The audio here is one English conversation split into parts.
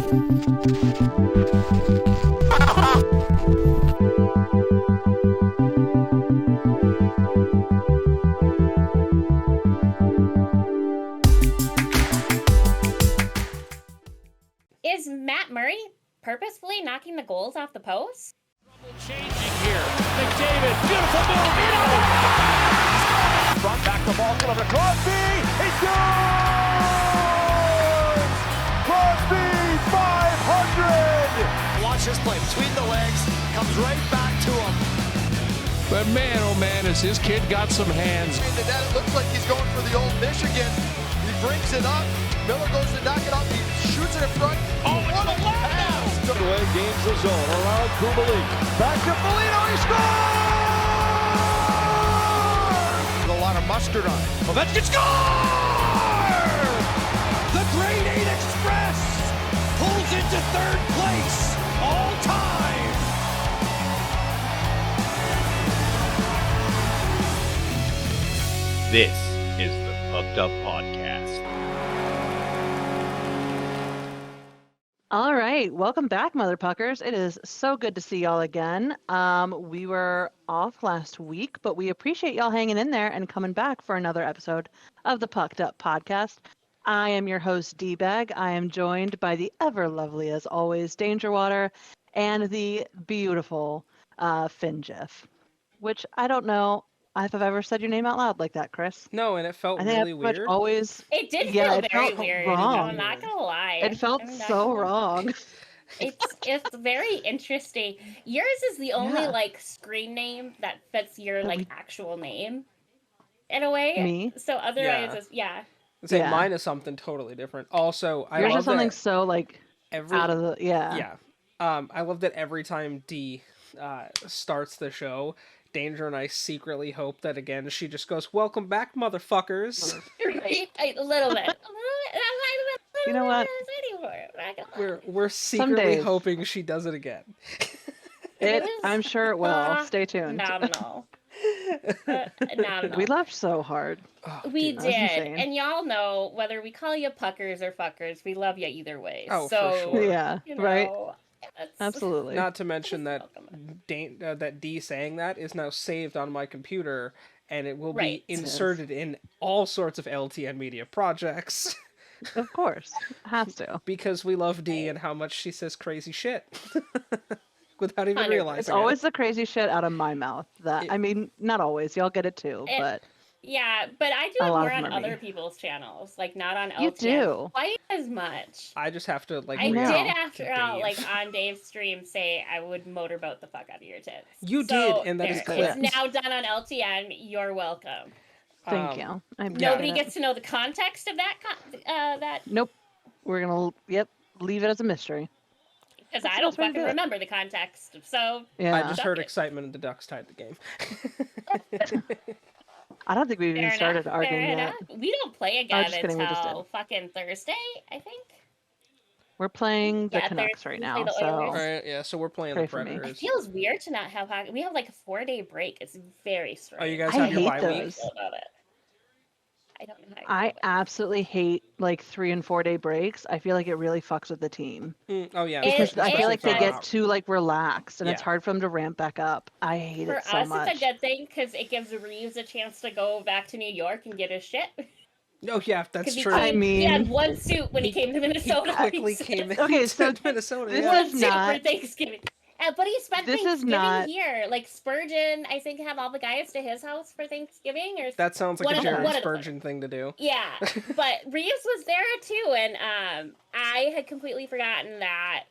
Is Matt Murray purposefully knocking the goals off the post? Changing here. McDavid, beautiful move. Front back the ball, over to Crosby. He scores! Crosby, 500! Watch this play between the legs, comes right back to him. But man, oh man, has his kid got some hands. In the net, it looks like he's going for the old Michigan. He brings it up. Miller goes to knock it up. He shoots it in front. Oh, what a pass! Away, gains the zone. Around Kubalik. Back to Foligno. He scores! A lot of mustard on it. Ovechkin score! The Grade 8 Express pulls into third place all time. This is the Pucked Up Podcast. All right, welcome back, Mother Puckers. It is so good to see y'all again. We were off last week, but we appreciate y'all hanging in there and coming back for another episode of the Pucked Up Podcast. I am your host, D-Bag. I am joined by the ever lovely, as always, Danger Water, and the beautiful Finn Jeff, which I don't know if I've ever said your name out loud like that, Chris. No, and it felt really weird. It did feel very weird. Wrong. I'm not gonna lie. It felt so wrong. It's very interesting. Yours is the only screen name that fits your actual name in a way. Me? So otherwise, Mine is something totally different. Also, I yours love is something that so out of the I love that every time D starts the show, Danger and I secretly hope that again she just goes, "Welcome back, motherfuckers." Right? A little bit. You know what? We're secretly hoping she does it again. I'm sure it will. Stay tuned. Phenomenal. We laughed so hard. Oh, we dude. did, and y'all know whether we call you puckers or fuckers, we love you either way. Oh, so, for sure. Yeah, right. Absolutely. Not to mention that that D saying that is now saved on my computer, and it will be inserted in all sorts of LTN Media projects. Of course, has to. Because we love D and how much she says crazy shit. Without even realizing it's always the crazy shit out of my mouth. I mean, not always. Y'all get it too, but... Yeah, but I do it more on other people's channels, not on LTN. You do. Quite as much. I just have to, I did after all, on Dave's stream, say I would motorboat the fuck out of your tits. You did, and that is clipped. It's now done on LTN. You're welcome. Thank you. Nobody gets to know the context of that. Nope. We're gonna leave it as a mystery. Because I don't fucking remember the context. So yeah. I just heard excitement and the Ducks tied the game. I don't think we've even started arguing yet. We don't play again until fucking Thursday, I think. We're playing the Canucks right now. All right, yeah, so we're playing the Predators. It feels weird to not have hockey. We have a 4-day break. It's very strange. Oh, you guys have your bye week? I don't know how I absolutely hate 3 and 4 day breaks. I feel like it really fucks with the team. Oh yeah, because I feel like they get too relaxed, and it's hard for them to ramp back up. I hate it so much. For us, it's a good thing because it gives Reeves a chance to go back to New York and get his shit. Oh yeah, that's true. He had one suit when he came to Minnesota. He quickly came in. Okay, so Minnesota. This is not for Thanksgiving. But he spent Thanksgiving here. Spurgeon, I think, had all the guys to his house for Thanksgiving. Or that sounds like a Jared Spurgeon thing to do. Yeah, but Reeves was there too, and I had completely forgotten that.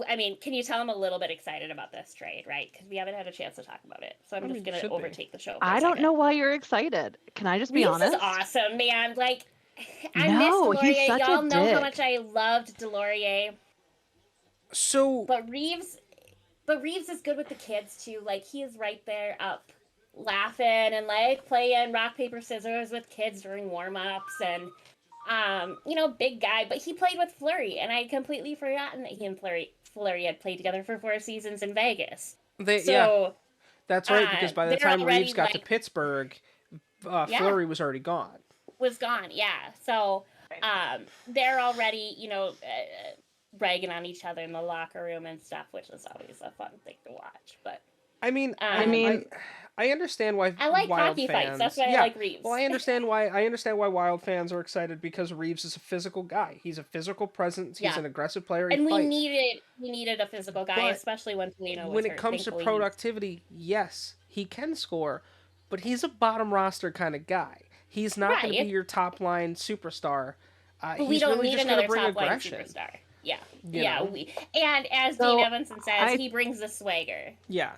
I mean, can you tell I'm a little bit excited about this trade, right? Because we haven't had a chance to talk about it, so I'm just going to overtake the show. I don't know why you're excited. Can I just be honest? Reeves is awesome, man. I miss Delorier. Y'all know how much I loved Delorier. So, But Reeves is good with the kids too. He is right there up laughing and playing rock, paper, scissors with kids during warm-ups and big guy, but he played with Fleury, and I had completely forgotten that he and Fleury had played together for 4 seasons in Vegas. That's right, because by the time Reeves got to Pittsburgh, Fleury was already gone. Yeah. So they're already, ragging on each other in the locker room and stuff, which is always a fun thing to watch. But I understand why I like Wild hockey fans. fights. That's why I like Reeves. Well, I understand why Wild fans are excited because Reeves is a physical guy. He's a physical presence. He's an aggressive player. And we needed a physical guy, especially when Foligno was when hurt. it comes to productivity, yes, he can score, but he's a bottom roster kind of guy. He's not going to be your top line superstar. But we don't need another top line superstar. Yeah. And as Dean Evanson says, he brings the swagger. Yeah.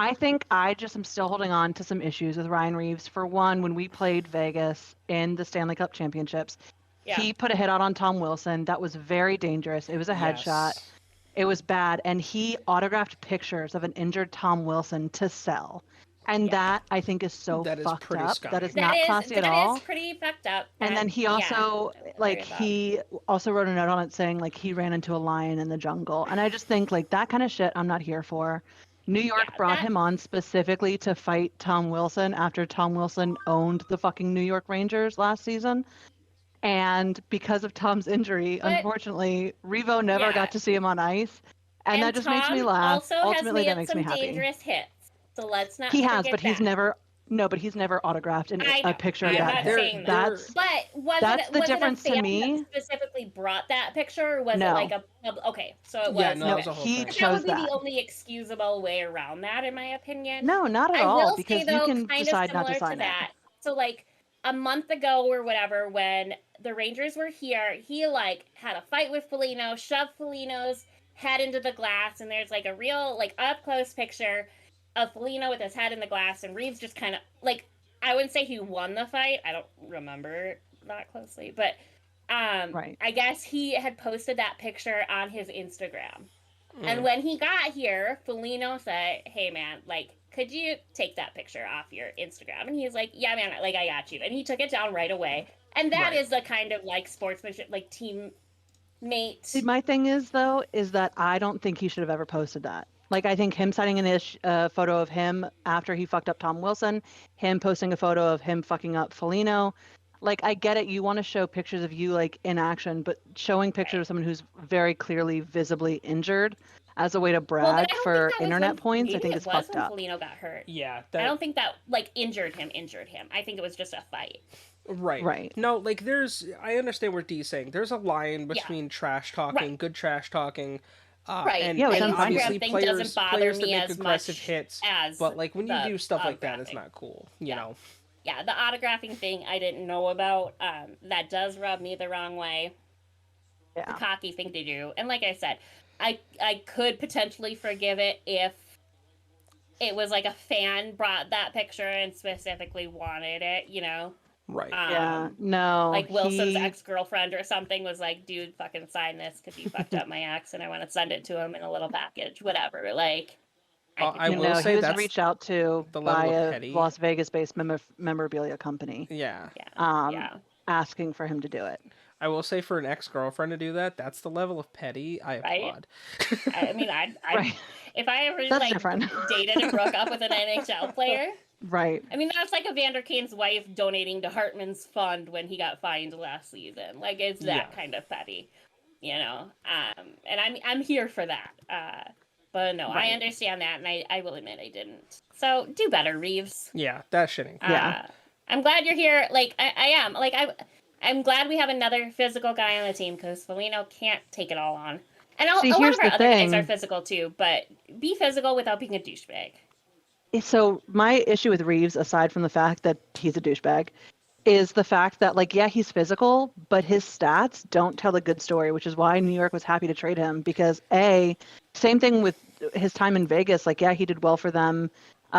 I think I just am still holding on to some issues with Ryan Reeves. For one, when we played Vegas in the Stanley Cup Championships, he put a hit out on Tom Wilson. That was very dangerous. It was a headshot. It was bad. And he autographed pictures of an injured Tom Wilson to sell. And that, I think, is so fucked up. Scummy. That is not classy at all. That is pretty fucked up. And then he also, he also wrote a note on it saying, he ran into a lion in the jungle. And I just think, that kind of shit I'm not here for. New York brought him on specifically to fight Tom Wilson after Tom Wilson owned the fucking New York Rangers last season. And because of Tom's injury, unfortunately, Revo never got to see him on ice. And that just Tom makes me laugh. Also Ultimately, has that made makes some me happy. dangerous hits. So let's not He has, forget but he's never... No, but he's never autographed a picture of that. That's the difference to me. Specifically brought that picture, or was it like a okay? So it was. Yeah, no, it was a whole he thing. chose that would be the only excusable way around that, in my opinion. No, not at all. Because say, though, you can kind decide of not to similar sign that. it. So a month ago or whatever, when the Rangers were here, he had a fight with Foligno, shoved Foligno's head into the glass, and there's a real up close picture of Foligno with his head in the glass, and Reeves just kind of I wouldn't say he won the fight. I don't remember that closely, but I guess he had posted that picture on his Instagram. And when he got here, Foligno said, "Hey man, could you take that picture off your Instagram?" And he's like, "Yeah man, I got you." And he took it down right away. And that is the kind of sportsmanship, teammate. See, my thing is that I don't think he should have ever posted that. I think him signing a photo of him after he fucked up Tom Wilson, him posting a photo of him fucking up Foligno. I get it. You want to show pictures of you, in action, but showing pictures of someone who's very clearly visibly injured as a way to brag for internet points, I think is fucked up. Foligno got hurt. Yeah. I don't think that, injured him. I think it was just a fight. Right. No, I understand what Dee's saying. There's a line between trash talking, good trash talking, and obviously players that make aggressive hits, but when you do stuff like that, it's not cool, you know. Yeah, the autographing thing I didn't know about. That does rub me the wrong way. The cocky thing to do, and like I said, I could potentially forgive it if it was a fan brought that picture and specifically wanted it, you know. Right. No. Wilson's ex-girlfriend or something was like, "Dude, fucking sign this because you fucked up my ex and I want to send it to him in a little package, whatever." I will say he was that's reached out to by a Las Vegas-based memorabilia company. Yeah. Asking for him to do it. I will say for an ex-girlfriend to do that, that's the level of petty I applaud. I mean, if I ever dated and broke up with an NHL player. Right. I mean, that's like Evander Kane's wife donating to Hartman's fund when he got fined last season. It's that kind of petty, you know. And I'm here for that. But no, I understand that, and I will admit I didn't. So do better, Reeves. Yeah, that's shitting. I'm glad you're here. I am. I'm glad we have another physical guy on the team because Foligno can't take it all on. And a lot of our other guys are physical too, but be physical without being a douchebag. So my issue with Reeves, aside from the fact that he's a douchebag, is the fact that he's physical, but his stats don't tell a good story, which is why New York was happy to trade him because same thing with his time in Vegas. He did well for them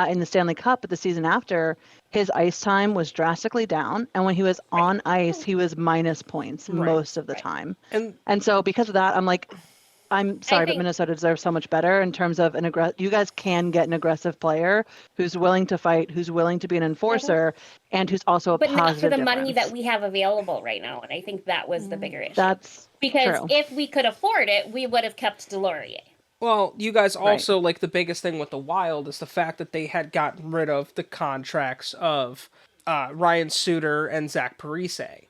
in the Stanley Cup, but the season after, his ice time was drastically down, and when he was on ice, he was minus points most of the time. And so because of that, I'm sorry, but Minnesota deserves so much better in terms of you guys can get an aggressive player who's willing to fight, who's willing to be an enforcer, and who's also but positive not for the difference. money that we have available right now, and I think that was the bigger issue. That's because true. If we could afford it, we would have kept Delorier. Well, you guys also, the biggest thing with the Wild is the fact that they had gotten rid of the contracts of Ryan Suter and Zach Parise.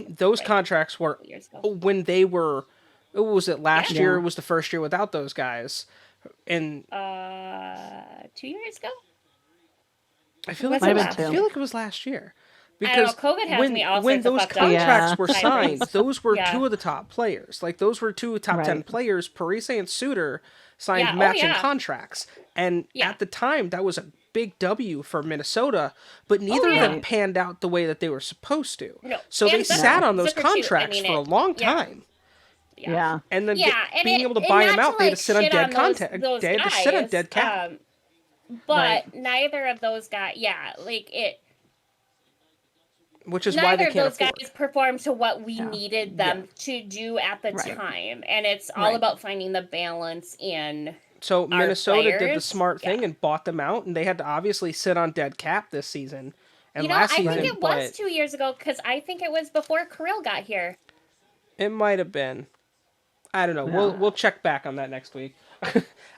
Those contracts were, when they were Was it last year? Or was the first year without those guys? And 2 years ago. I feel like it was last year. Because COVID has me all when those contracts were signed, those were two of the top players. Like, those were two top 10 players. Parise and Suter signed matching contracts. And at the time, that was a big W for Minnesota, but neither of them panned out the way that they were supposed to. No. So they sat on those contracts for a long time. Yeah. And then being able to buy them out, they had to sit on dead content. They had to sit on dead cap. But neither of those guys, which is why they can't those guys performed to what we needed them to do at the time, and it's all about finding the balance in. So Minnesota did the smart thing and bought them out, and they had to obviously sit on dead cap this season. And last season, I think it was 2 years ago, because I think it was before Kirill got here. It might have been. I don't know. Yeah. We'll check back on that next week.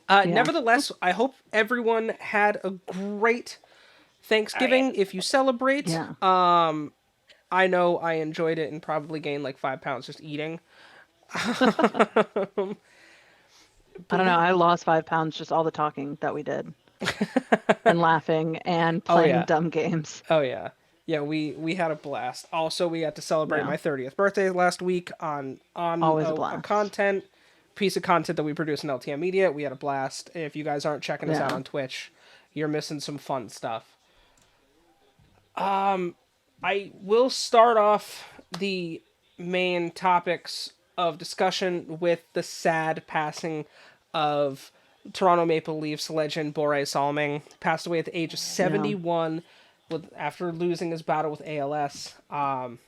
Nevertheless, I hope everyone had a great Thanksgiving. If you celebrate, I know I enjoyed it and probably gained like 5 pounds just eating. I don't know. I lost 5 pounds just all the talking that we did and laughing and playing dumb games. Oh yeah. Yeah, we had a blast. Also, we got to celebrate my 30th birthday last week on a piece of content that we produce in LTN Media. We had a blast. If you guys aren't checking us out on Twitch, you're missing some fun stuff. I will start off the main topics of discussion with the sad passing of Toronto Maple Leafs legend Borje Salming. Passed away at the age of 71 after losing his battle with ALS. ALS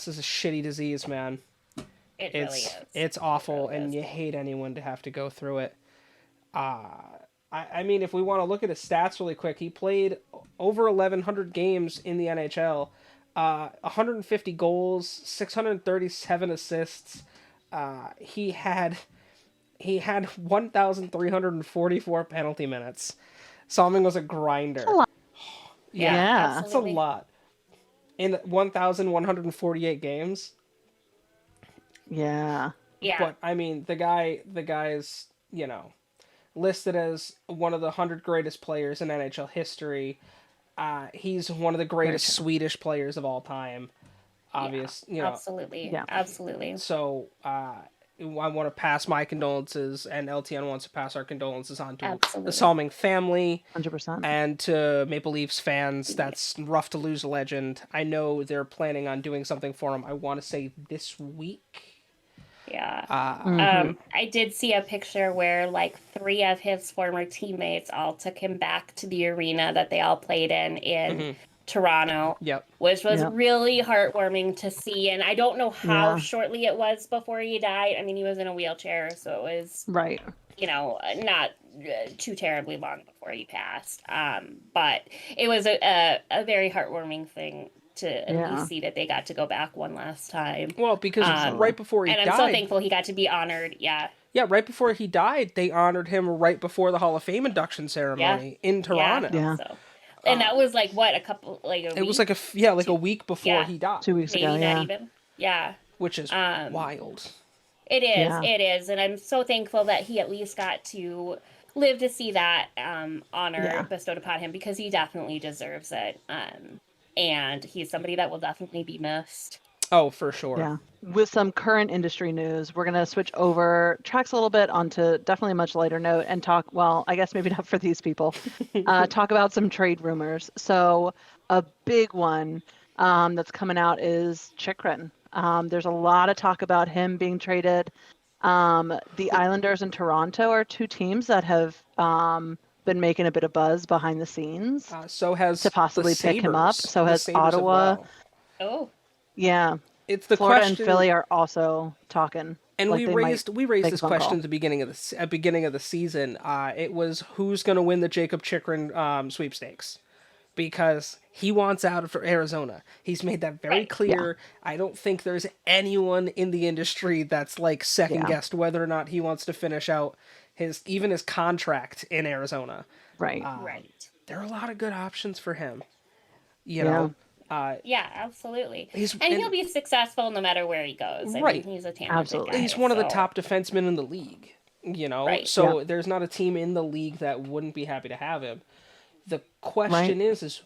is a shitty disease, man. It really is. It's awful, and you hate anyone to have to go through it. I mean, if we want to look at his stats really quick, he played over 1,100 games in the NHL, 150 goals, 637 assists. He had 1,344 penalty minutes. Salming was a grinder. That's a lot. Yeah, that's a lot. In 1,148 games. Yeah. But I mean, the guy's, listed as one of the 100 greatest players in NHL history. He's one of the greatest Swedish players of all time. Absolutely. Yeah. Absolutely. So, I want to pass my condolences, and LTN wants to pass our condolences on to the Salming family. 100%. And to Maple Leafs fans. That's rough to lose a legend. I know they're planning on doing something for him, I want to say this week. Yeah. I did see a picture where 3 of his former teammates all took him back to the arena that they all played in Toronto. Yep. Which was really heartwarming to see. And I don't know how shortly it was before he died. I mean, he was in a wheelchair, so it was not too terribly long before he passed. But it was a very heartwarming thing to at least see that they got to go back one last time. Well, because right before he died... And I'm so thankful he got to be honored, Yeah, right before he died, they honored him right before the Hall of Fame induction ceremony in Toronto. Yeah. So, and that was a week? It was a week before he died. 2 weeks ago, not even. Yeah. Which is wild. It is, it is. And I'm so thankful that he at least got to live to see that honor bestowed upon him, because he definitely deserves it. And he's somebody that will definitely be missed. Oh, for sure. Yeah. With some current industry news, we're going to switch tracks a little bit onto definitely a much lighter note and talk, well, I guess maybe not for these people, talk about some trade rumors. So a big one that's coming out is Chychrun. There's a lot of talk about him being traded. The Islanders and Toronto are 2 teams that have been making a bit of buzz behind the scenes. So has to possibly pick him up. So has Ottawa. Oh. Yeah. It's the Florida question, and Philly are also talking. And we raised this question at the beginning of the season. It was who's going to win the Jacob Chychrun sweepstakes, because he wants out of Arizona. He's made that very clear. Yeah. I don't think there's anyone in the industry that's second guessed whether or not he wants to finish out his contract in Arizona. Right. Right. There are a lot of good options for him. You know, Yeah, absolutely. He'll be successful no matter where he goes. Right. I mean, he's a talented guy. He's one of the top defensemen in the league, Right. So there's not a team in the league that wouldn't be happy to have him. The question is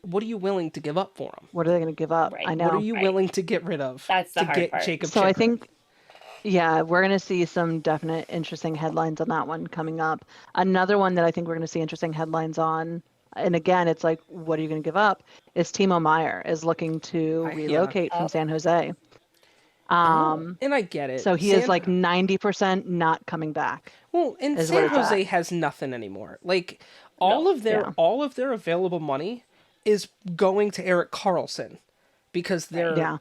what are you willing to give up for him? What are they going to give up? Right. I know. What are you willing to get rid of? That's the to hard get part. Jacob So Chychrun? I think, we're going to see some definite interesting headlines on that one coming up. Another one that I think we're going to see interesting headlines on, and again, it's like, what are you going to give up? Is Timo Meier is looking to relocate from San Jose. And I get it. So he is like 90% not coming back. Well, and San Jose has nothing anymore. Like all of their available money is going to Erik Karlsson because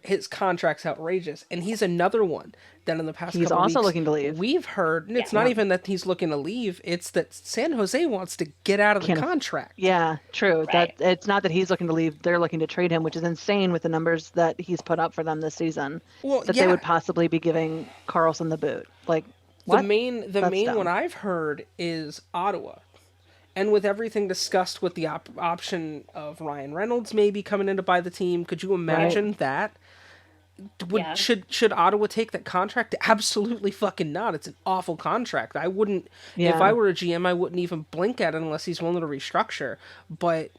his contract's outrageous, and he's another one that in the past he's couple also weeks, looking to leave. We've heard, and it's not even that he's looking to leave; it's that San Jose wants to get out of the contract. Yeah, true. Right. That it's not that he's looking to leave; they're looking to trade him, which is insane with the numbers that he's put up for them this season. Well, they would possibly be giving Karlsson the boot. Like what? The main one I've heard is Ottawa. And with everything discussed with the option of Ryan Reynolds maybe coming in to buy the team, could you imagine that? Should Ottawa take that contract? Absolutely fucking not. It's an awful contract. I wouldn't, if I were a GM, I wouldn't even blink at it unless he's willing to restructure. But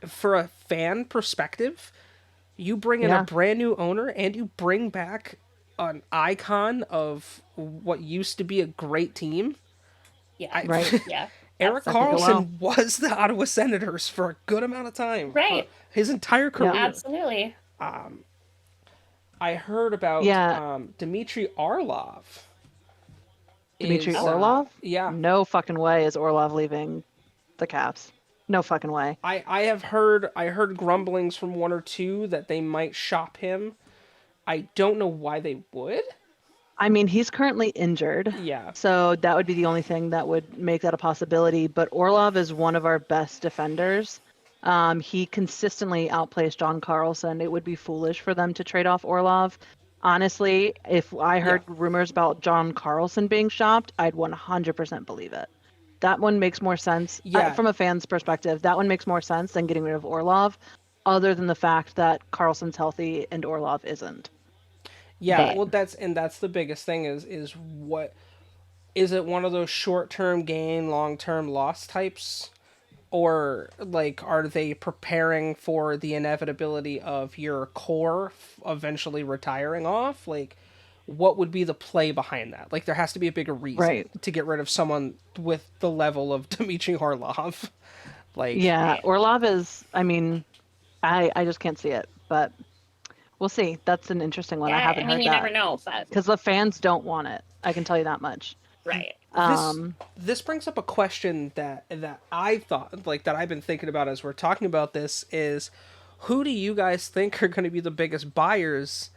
for a fan perspective, you bring in a brand new owner and you bring back an icon of what used to be a great team. Yeah. Erik Karlsson was the Ottawa Senators for a good amount of time. Right. His entire career. Yeah, absolutely. I heard about Dmitry Orlov. Orlov? Yeah. No fucking way is Orlov leaving the Caps. No fucking way. I heard grumblings from one or two that they might shop him. I don't know why they would. I mean, he's currently injured. Yeah. So that would be the only thing that would make that a possibility. But Orlov is one of our best defenders. He consistently outplays John Carlson. It would be foolish for them to trade off Orlov. Honestly, if I heard rumors about John Carlson being shopped, I'd 100% believe it. That one makes more sense. From a fan's perspective, that one makes more sense than getting rid of Orlov, other than the fact that Carlson's healthy and Orlov isn't. Yeah, well, that's the biggest thing is what is it one of those short-term gain, long-term loss types, or like are they preparing for the inevitability of your core eventually retiring off? Like, what would be the play behind that? Like, there has to be a bigger reason to get rid of someone with the level of Dmitry Orlov. Like, Orlov is. I mean, I just can't see it, but. We'll see. That's an interesting one. I haven't heard that. You never know, because the fans don't want it. I can tell you that much. Right. This brings up a question that I thought, like, that I've been thinking about as we're talking about this is, who do you guys think are going to be the biggest buyers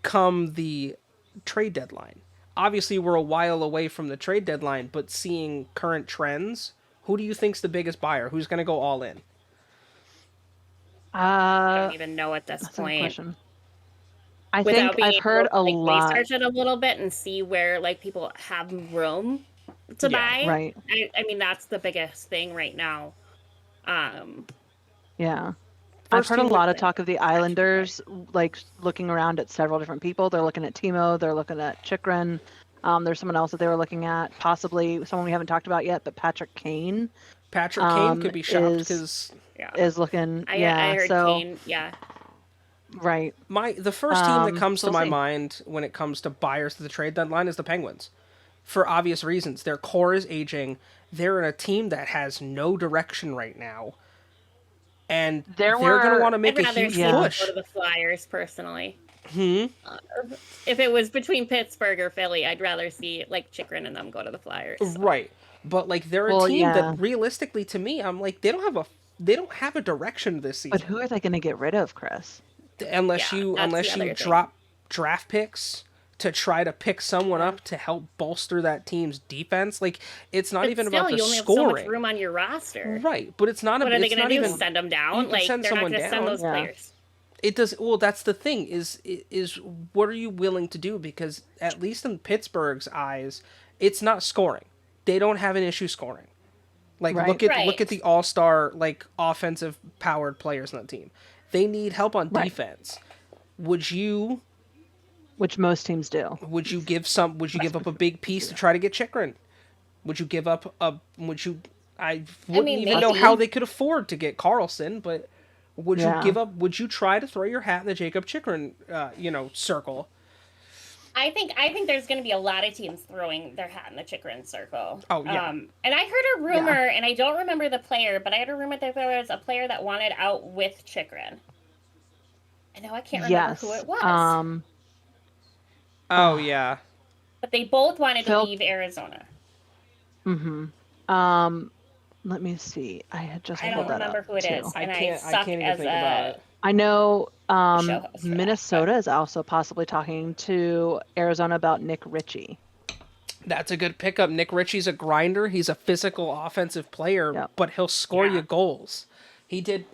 come the trade deadline? Obviously, we're a while away from the trade deadline, but seeing current trends, who do you think's the biggest buyer? Who's going to go all in? I don't even know at this point. I think I've heard a lot. Research it a little bit and see where like people have room to buy. Right. I mean, that's the biggest thing right now. Yeah. I've heard a lot of talk of the Islanders, like looking around at several different people. They're looking at Timo. They're looking at Chychrun. There's someone else that they were looking at, possibly someone we haven't talked about yet, but Patrick Kane. Patrick Kane could be shopped because is looking. I heard Kane. Yeah. Right. The first team that comes to my mind when it comes to buyers to the trade deadline is the Penguins. For obvious reasons. Their core is aging. They're in a team that has no direction right now. And they're going to want to make a huge push. Go to the Flyers, personally. If it was between Pittsburgh or Philly, I'd rather see like Chychrun and them go to the Flyers. So. Right. But like they're a team that realistically to me, I'm like, they don't have a direction this season. But who are they going to get rid of, Chris? Unless you drop draft picks to try to pick someone up to help bolster that team's defense. Like, it's not even about the scoring. You only have so much room on your roster. Right, but it's not. What are they going to do? Send them down? Like, they're not going to send those players. It does. Well, that's the thing. Is what are you willing to do? Because at least in Pittsburgh's eyes, it's not scoring. They don't have an issue scoring. Like look at the all-star like offensive powered players on the team. They need help on defense. Would you? Which most teams do. Would you give up a big piece to try to get Chikrin? Would you give up a? Would you? I wouldn't even know how they could afford to get Carlson, but would you give up? Would you try to throw your hat in the Jacob Chikrin, circle? I think there's going to be a lot of teams throwing their hat in the Chikrin circle. Oh yeah. And I heard a rumor, and I don't remember the player, but I heard a rumor that there was a player that wanted out with Chikrin. I know I can't remember who it was. Oh yeah. But they both wanted to leave Arizona. Let me see. I had just I don't remember who it is, and I can't even think about it. I know Minnesota is also possibly talking to Arizona about Nick Ritchie. That's a good pickup. Nick Ritchie's a grinder. He's a physical offensive player, but he'll score you goals. He did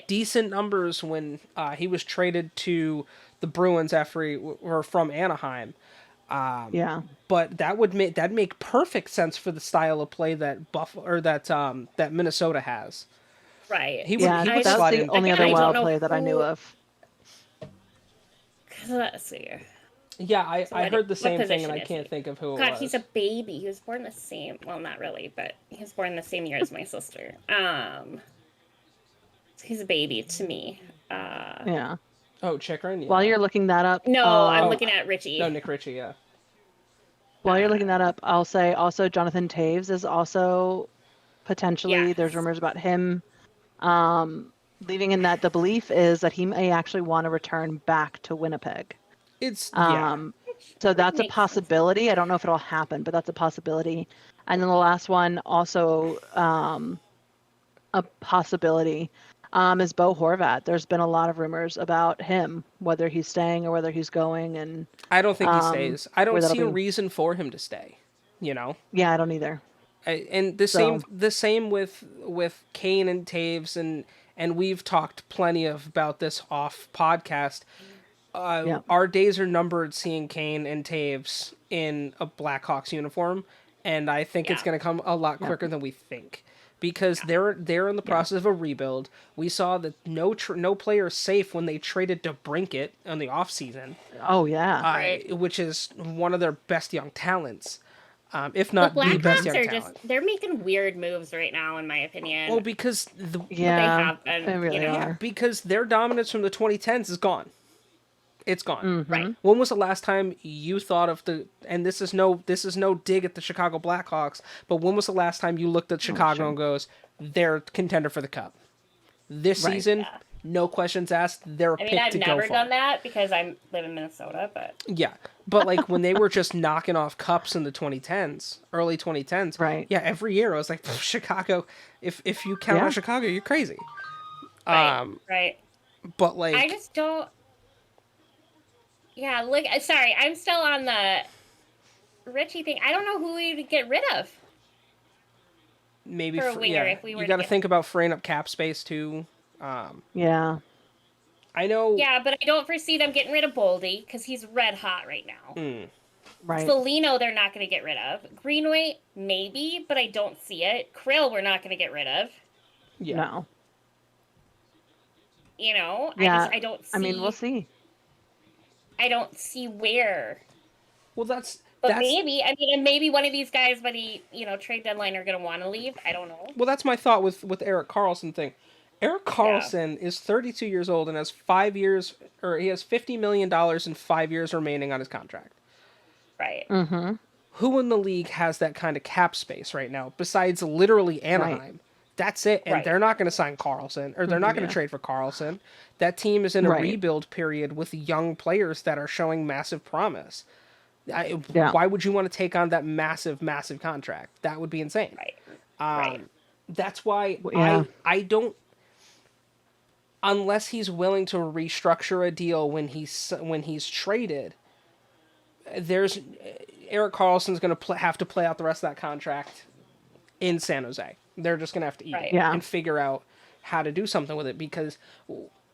decent numbers when he was traded to the Bruins after or from Anaheim. But that'd make perfect sense for the style of play that that Minnesota has. Right. That's the only other wild player that I knew of. Let's see here. Yeah, I heard the same thing, and I can't think of who it was. God, he's a baby. He was born the same. Well, not really, but he was born the same year as my sister. He's a baby to me. Yeah. Oh, Chikrin? Yeah. While you're looking that up... No, I'm looking at Ritchie. No, Nick Ritchie, yeah. While you're looking that up, I'll say also Jonathan Taves is also potentially... There's rumors about him leaving, in that the belief is that he may actually want to return back to Winnipeg. So that's a possibility. I don't know if it'll happen, but that's a possibility. And then the last one, also a possibility, is Bo Horvat. There's been a lot of rumors about him, whether he's staying or whether he's going. And I don't think he stays. I don't see a reason for him to stay. Yeah, I don't either. And the same with Kane and Taves, and we've talked plenty about this off podcast. Our days are numbered seeing Kane and Taves in a Blackhawks uniform, and I think it's going to come a lot quicker than we think, because they're in the process of a rebuild. We saw that no player is safe when they traded DeBrincat in the offseason. Oh yeah, which is one of their best young talents. If not the best young talent. They're making weird moves right now, in my opinion. Well, because they have been, they really are. Because their dominance from the 2010s is gone. It's gone. Mm-hmm. Right. When was the last time you thought of and this is no dig at the Chicago Blackhawks, but when was the last time you looked at Chicago and goes, they're contender for the cup? This season, no questions asked, they're a pick to go for. I've never done that because I live in Minnesota, but... Yeah, but like when they were just knocking off cups in the 2010s, early 2010s, yeah, every year I was like, Chicago, if you count on Chicago, you're crazy. Right. But like... I just don't... Yeah, like, sorry, I'm still on the Ritchie thing. I don't know who we would get rid of. Maybe for a winger, if we were you got to think about freeing up cap space too. Yeah. I know. Yeah, but I don't foresee them getting rid of Boldy because he's red hot right now. Right. Foligno, they're not going to get rid of. Greenway, maybe, but I don't see it. Krill, we're not going to get rid of. Yeah. No. I don't see. I mean, we'll see. I don't see where. Well, maybe one of these guys by the trade deadline are going to want to leave. I don't know. Well, that's my thought with Erik Karlsson thing. Erik Karlsson is 32 years old and has he has $50 million and 5 years remaining on his contract. Right. Mm-hmm. Who in the league has that kind of cap space right now besides literally Anaheim? Right. That's it, and they're not going to sign Karlsson, or they're not going to trade for Karlsson. That team is in a rebuild period with young players that are showing massive promise. Why would you want to take on that massive, massive contract? That would be insane. Right. That's why I don't... Unless he's willing to restructure a deal when he's traded, Erik Karlsson's going to have to play out the rest of that contract in San Jose. They're just going to have to eat it and figure out how to do something with it, because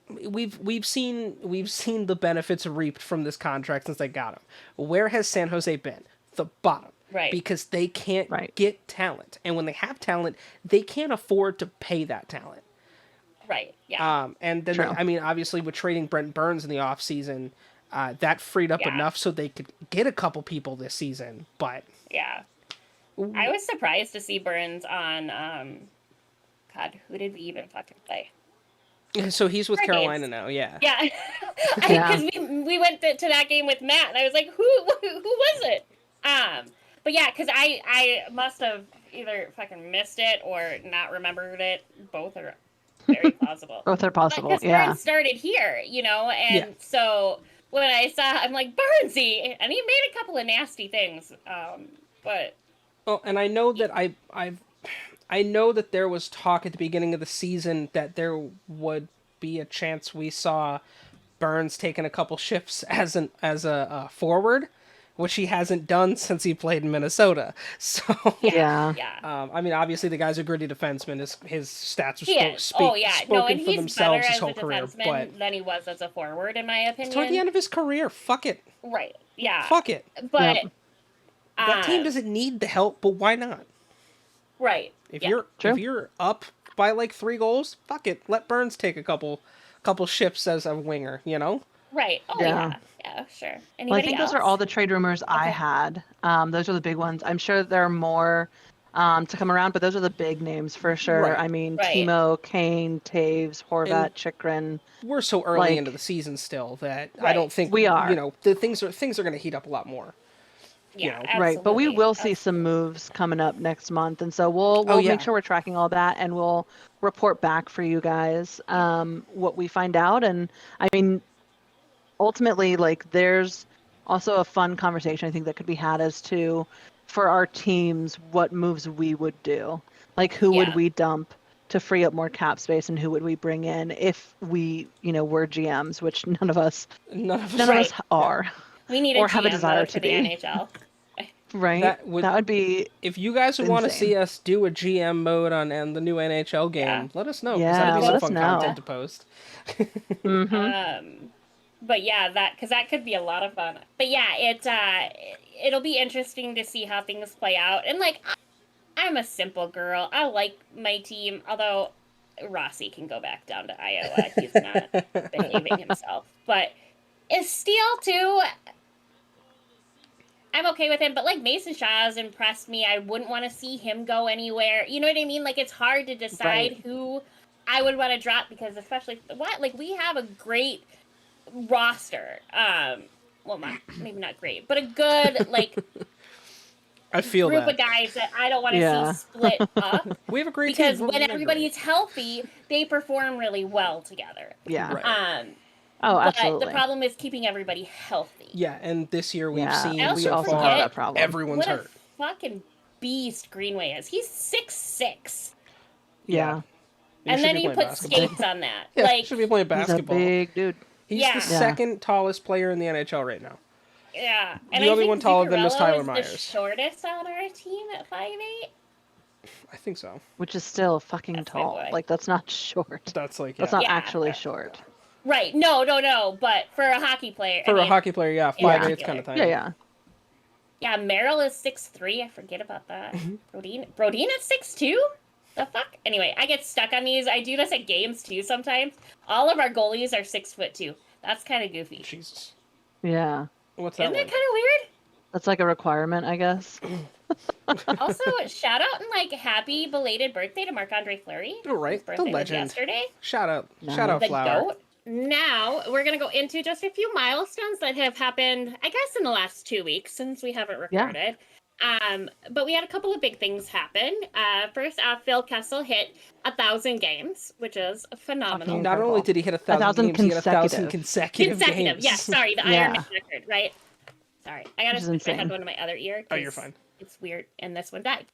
we've seen the benefits reaped from this contract since they got him. Where has San Jose been? The bottom. Right. Because they can't get talent. And when they have talent, they can't afford to pay that talent. Right, yeah. And then, obviously with trading Brent Burns in the offseason, that freed up enough so they could get a couple people this season. But yeah. I was surprised to see Burns on, God, who did we even fucking play? So he's with Carolina now, yeah. Yeah. Because we went to that game with Matt, and I was like, who was it? But yeah, because I must have either fucking missed it or not remembered it. Both are very plausible. Both are possible, Because Burns started here, and so when I saw, I'm like, Burnsy! And he made a couple of nasty things, but... Well, and I know that I know that there was talk at the beginning of the season that there would be a chance we saw Burns taking a couple shifts as a forward, which he hasn't done since he played in Minnesota. So obviously the guy's a gritty defenseman. His stats are spoken for themselves his whole career, but than he was as a forward, in my opinion. Toward the end of his career, fuck it. Right. Yeah. Fuck it. But that team doesn't need the help, but why not? Right. If you're up by like 3 goals, fuck it. Let Burns take a couple shifts as a winger, Right. Oh yeah. Yeah, sure. Well, I think those are all the trade rumors I had. Those are the big ones. I'm sure there are more to come around, but those are the big names for sure. Right. I mean, Timo, Kane, Taves, Horvat, Chychrun. We're so early into the season still that I don't think we are. The things are going to heat up a lot more. Yeah, right. But we will see some moves coming up next month, and so we'll make sure we're tracking all that, and we'll report back for you guys what we find out. And I mean, ultimately, like, there's also a fun conversation I think that could be had as to, for our teams, what moves we would do. Like, who would we dump to free up more cap space, and who would we bring in if we, were GMs, which none of us are. We need or a GM have a desire to the be. NHL. Right. That would be. If you guys want to see us do a GM mode on the new NHL game, let us know. Yeah, that'd be some fun content to post. But yeah, that could be a lot of fun. But yeah, it'll be interesting to see how things play out. And like, I'm a simple girl. I like my team, although Rossi can go back down to Iowa. He's not behaving himself. But Steele too, I'm okay with him. But like, Mason Shaw has impressed me. I wouldn't want to see him go anywhere. You know what I mean? Like, it's hard to decide who I would want to drop, because especially we have a great roster. Well, maybe not great, but a good I feel group of guys that I don't want to see split up. We have a great because team. when everybody is healthy, they perform really well together. Yeah. Right. Oh, but absolutely. the problem is keeping everybody healthy. Yeah, and this year we've seen we also have that problem. Everyone's hurt. What a fucking beast Greenway is. He's 6'6". Yeah. And then you put skates on that. Yeah, should be playing basketball. He's a big dude. He's the second tallest player in the NHL right now. Yeah. And the only one taller than was Tyler Myers. The shortest on our team at 5'8". I think so. Which is still fucking tall. Like, that's not short. That's that's not actually short. Right. No. But for a hockey player. A hockey player, 5'8" is kind of tiny. Yeah. Yeah, Merrill is 6'3". I forget about that. Brodin is 6'2"? The fuck? Anyway, I get stuck on these. I do this at games too sometimes. All of our goalies are 6'2". That's kind of goofy. Jesus. Yeah. What's that? Isn't that kind of weird? That's like a requirement, I guess. Also, shout out and happy belated birthday to Marc-Andre Fleury. Oh, right. His birthday the legend. was yesterday. Shout out. Nice. Shout out, The Flower. goat. Now, we're going to go into just a few milestones that have happened, I guess, in the last 2 weeks since we haven't recorded. But we had a couple of big things happen. First off, Phil Kessel hit 1,000 games, which is phenomenal. Not only did he hit 1,000 games, he hit 1,000 consecutive games. Yes, sorry, the Ironman record, right? Sorry, I gotta stick my headphone in my other ear. Oh, you're fine. It's weird, and this one died.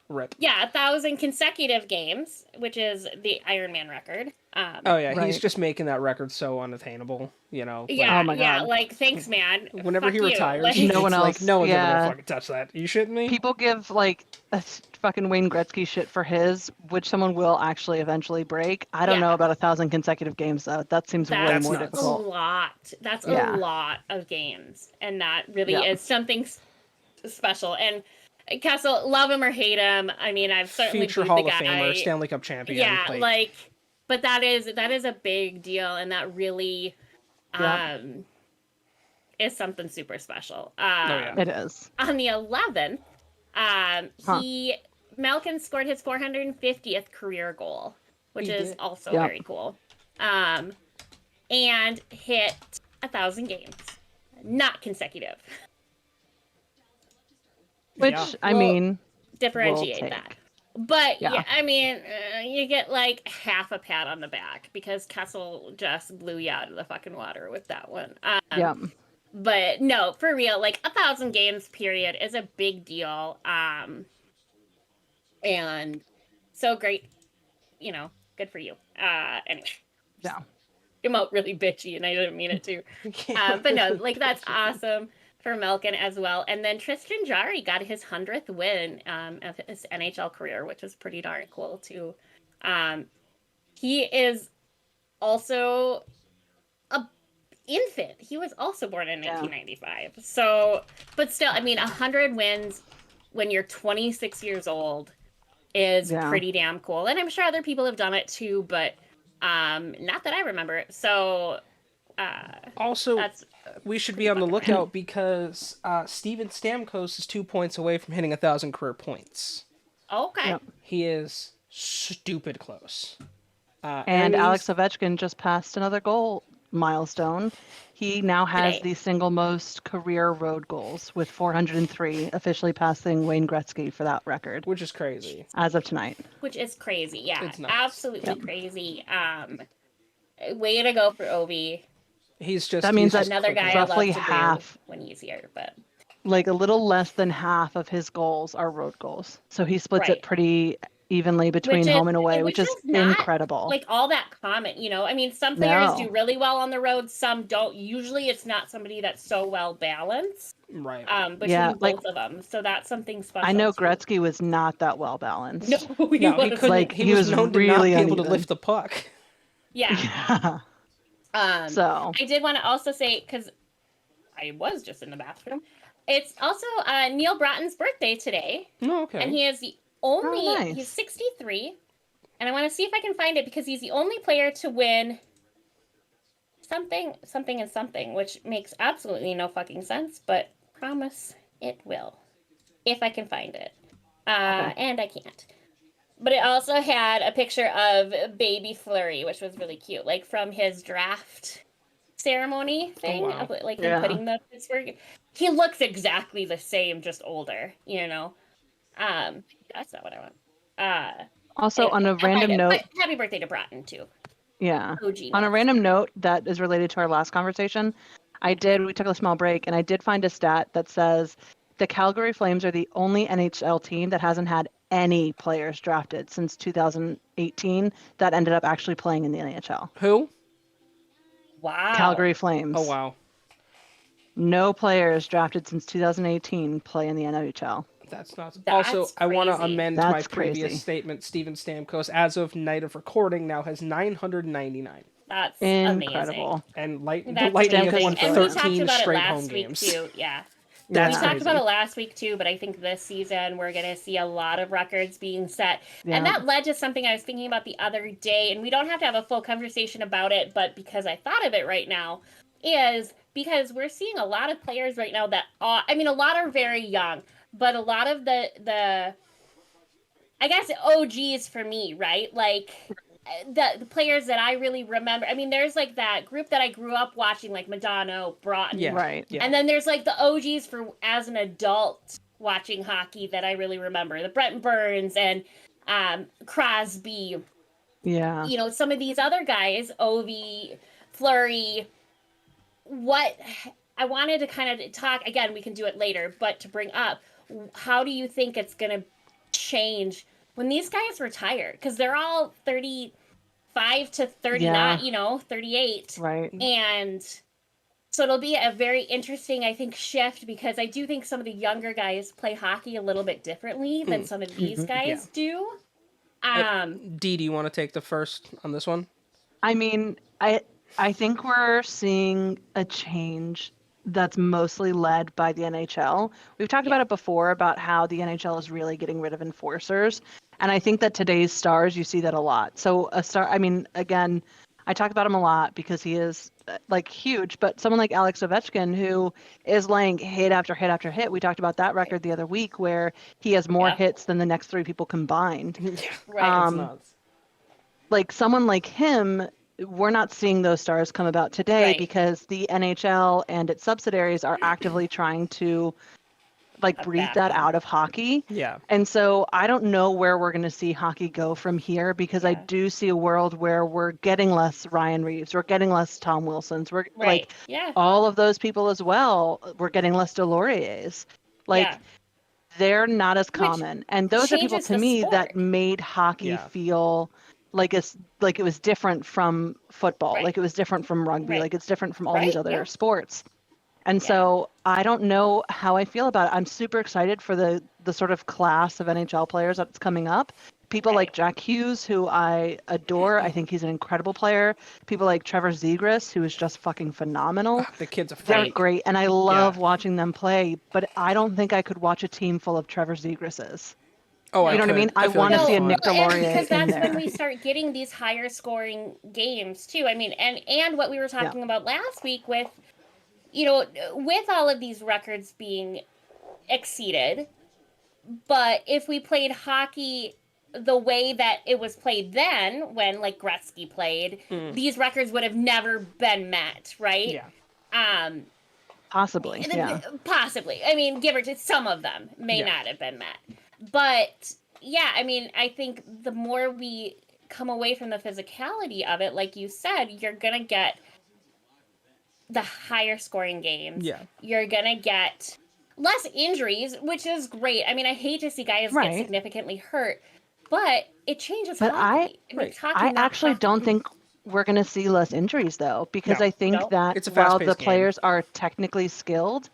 Rip. Yeah, 1,000 consecutive games, which is the Ironman record. He's just making that record so unattainable, Yeah, oh my God. Thanks, man. Whenever he retires, no one else. No one's ever gonna fucking touch that. You shitting me? People give a fucking Wayne Gretzky shit for his, which someone will actually eventually break. I don't know about 1,000 consecutive games though. That seems way more difficult. That's a lot of games, and that really is something special. And Kessel, love him or hate him. I mean, I've certainly future Hall of Famer, Stanley Cup champion. Yeah, but that is a big deal, and that really is something super special. It is. On the 11th, Malkin scored his 450th career goal, which is also very cool. And hit 1,000 games, not consecutive. Which, I mean, differentiate that. But yeah, I mean, you get like half a pat on the back because Kessel just blew you out of the fucking water with that one. But no, for real, like 1,000 games period is a big deal. And so great, good for you. Anyway. Yeah. Came out really bitchy and I didn't mean it to. But no, like that's awesome for Malkin as well. And then Tristan Jarry got his 100th win of his NHL career, which is pretty darn cool too. He is also a infant. He was also born in 1995. So, but still, I mean, 100 wins when you're 26 years old is pretty damn cool. And I'm sure other people have done it too, but not that I remember. So, also, we should be on the lookout because Steven Stamkos is 2 points away from hitting 1,000 career points. Okay. Yep. He is stupid close. And Alex Ovechkin just passed another goal milestone. He now has the single most career road goals with 403, officially passing Wayne Gretzky for that record. Which is crazy. As of tonight. Which is crazy, yeah. Absolutely crazy. Way to go for Ovi. He's just that means another guy roughly I love to half do when he's here, but like a little less than half of his goals are road goals. So he splits it pretty evenly between home and away, which is incredible. Like all that comment, I mean, some players do really well on the road, some don't. Usually it's not somebody that's so well balanced. Right. Between both of them. So that's something special. I know Gretzky was not that well balanced. No, he couldn't. Like he was known really to not be able to lift the puck. Yeah. So I did want to also say, because I was just in the bathroom, it's also Neil Bratton's birthday today. Oh, okay. And he is the only, he's 63, and I want to see if I can find it because he's the only player to win something, and something, which makes absolutely no fucking sense, but promise it will, if I can find it. And I can't. But it also had a picture of baby Fleury, which was really cute, like from his draft ceremony thing, of like him putting the Pittsburgh. He looks exactly the same, just older, That's not what I want. Also, on a random note, happy birthday to Bratton too. Yeah. On a random note that is related to our last conversation, we took a small break, and I did find a stat that says the Calgary Flames are the only NHL team that hasn't had any players drafted since 2018 that ended up actually playing in the NHL. Who? Wow. Calgary Flames. Oh, wow. No players drafted since 2018 play in the NHL. That's not. Also, crazy. I want to amend my previous statement. Steven Stamkos, as of night of recording, now has 999. That's incredible. Amazing. And the Lightning have won 13 straight home games. Too. Yeah. We talked about it last week too, but I think this season we're going to see a lot of records being set. Yeah. And that led to something I was thinking about the other day, and we don't have to have a full conversation about it, but because I thought of it right now, is because we're seeing a lot of players right now that are, a lot are very young, but a lot of the I guess OGs for me, right? Like the players that I really remember. There's like that group that I grew up watching, like Madonna, Broughton. Right. Yeah. And then there's like the OGs for as an adult watching hockey that I really remember. The Brent Burns and Crosby. Yeah. Some of these other guys, Ovi, Fleury. What I wanted to kind of talk, again, we can do it later, but to bring up, how do you think it's going to change when these guys retire? Because they're all 35 to 39, 38. Right. And so it'll be a very interesting, I think, shift, because I do think some of the younger guys play hockey a little bit differently than some of these guys do. Dee, do you want to take the first on this one? I think we're seeing a change that's mostly led by the NHL. We've talked about it before about how the NHL is really getting rid of enforcers. And I think that today's stars, you see that a lot. So a star, I mean, again, I talk about him a lot because he is like huge, but someone like Alex Ovechkin, who is laying hit after hit after hit. We talked about that record the other week where he has more hits than the next three people combined. Right. It's nuts. Like someone like him, we're not seeing those stars come about today because the NHL and its subsidiaries are actively trying to like breathe that out of hockey. Yeah. And so I don't know where we're going to see hockey go from here because I do see a world where we're getting less Ryan Reeves, we're getting less Tom Wilsons, we're like all of those people as well. We're getting less Deloriers. Like they're not as common. And those are people to me that made hockey feel like it was different from football, like it was different from rugby, like it's different from all these other sports. And so I don't know how I feel about it. I'm super excited for the sort of class of NHL players that's coming up. People like Jack Hughes, who I adore. I think he's an incredible player. People like Trevor Zegras, who is just fucking phenomenal. The kid's a freak. They're great, and I love watching them play, but I don't think I could watch a team full of Trevor Zegrases. Oh, you know what I mean? I want to see a Nick Delorier because that's in there. when we start getting these higher scoring games too. I mean, and what we were talking about last week with, you know, with all of these records being exceeded, but if we played hockey the way that it was played then, when like Gretzky played, these records would have never been met, right? Yeah. Possibly. Yeah. Possibly. I mean, give or take, some of them may not have been met. But yeah, I mean, I think the more we come away from the physicality of it, like you said, you're going to get the higher scoring games. Yeah. You're going to get less injuries, which is great. I mean, I hate to see guys get significantly hurt, but it changes hockey. I actually don't think we're going to see less injuries, though, because I think that while the players are technically skilled,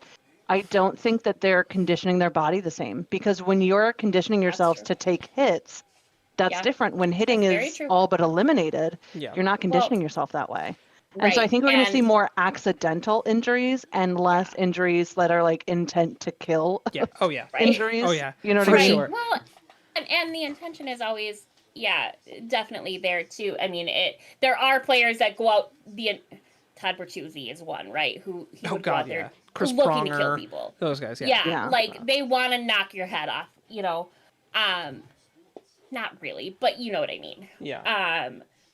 I don't think that they're conditioning their body the same, because when you're conditioning yourselves to take hits, that's different. When hitting is all but eliminated, you're not conditioning yourself that way. And so I think we're going to see more accidental injuries and less injuries that are like intent to kill injuries. Oh, yeah. You know what I mean? Sure. Well, and the intention is always, definitely there too. I mean, there are players that go out, Todd Bertuzzi is one, right? Who would go out there Chris looking Pronger, to kill people. Those guys, like they want to knock your head off, you know. Not really, but you know what I mean. Yeah.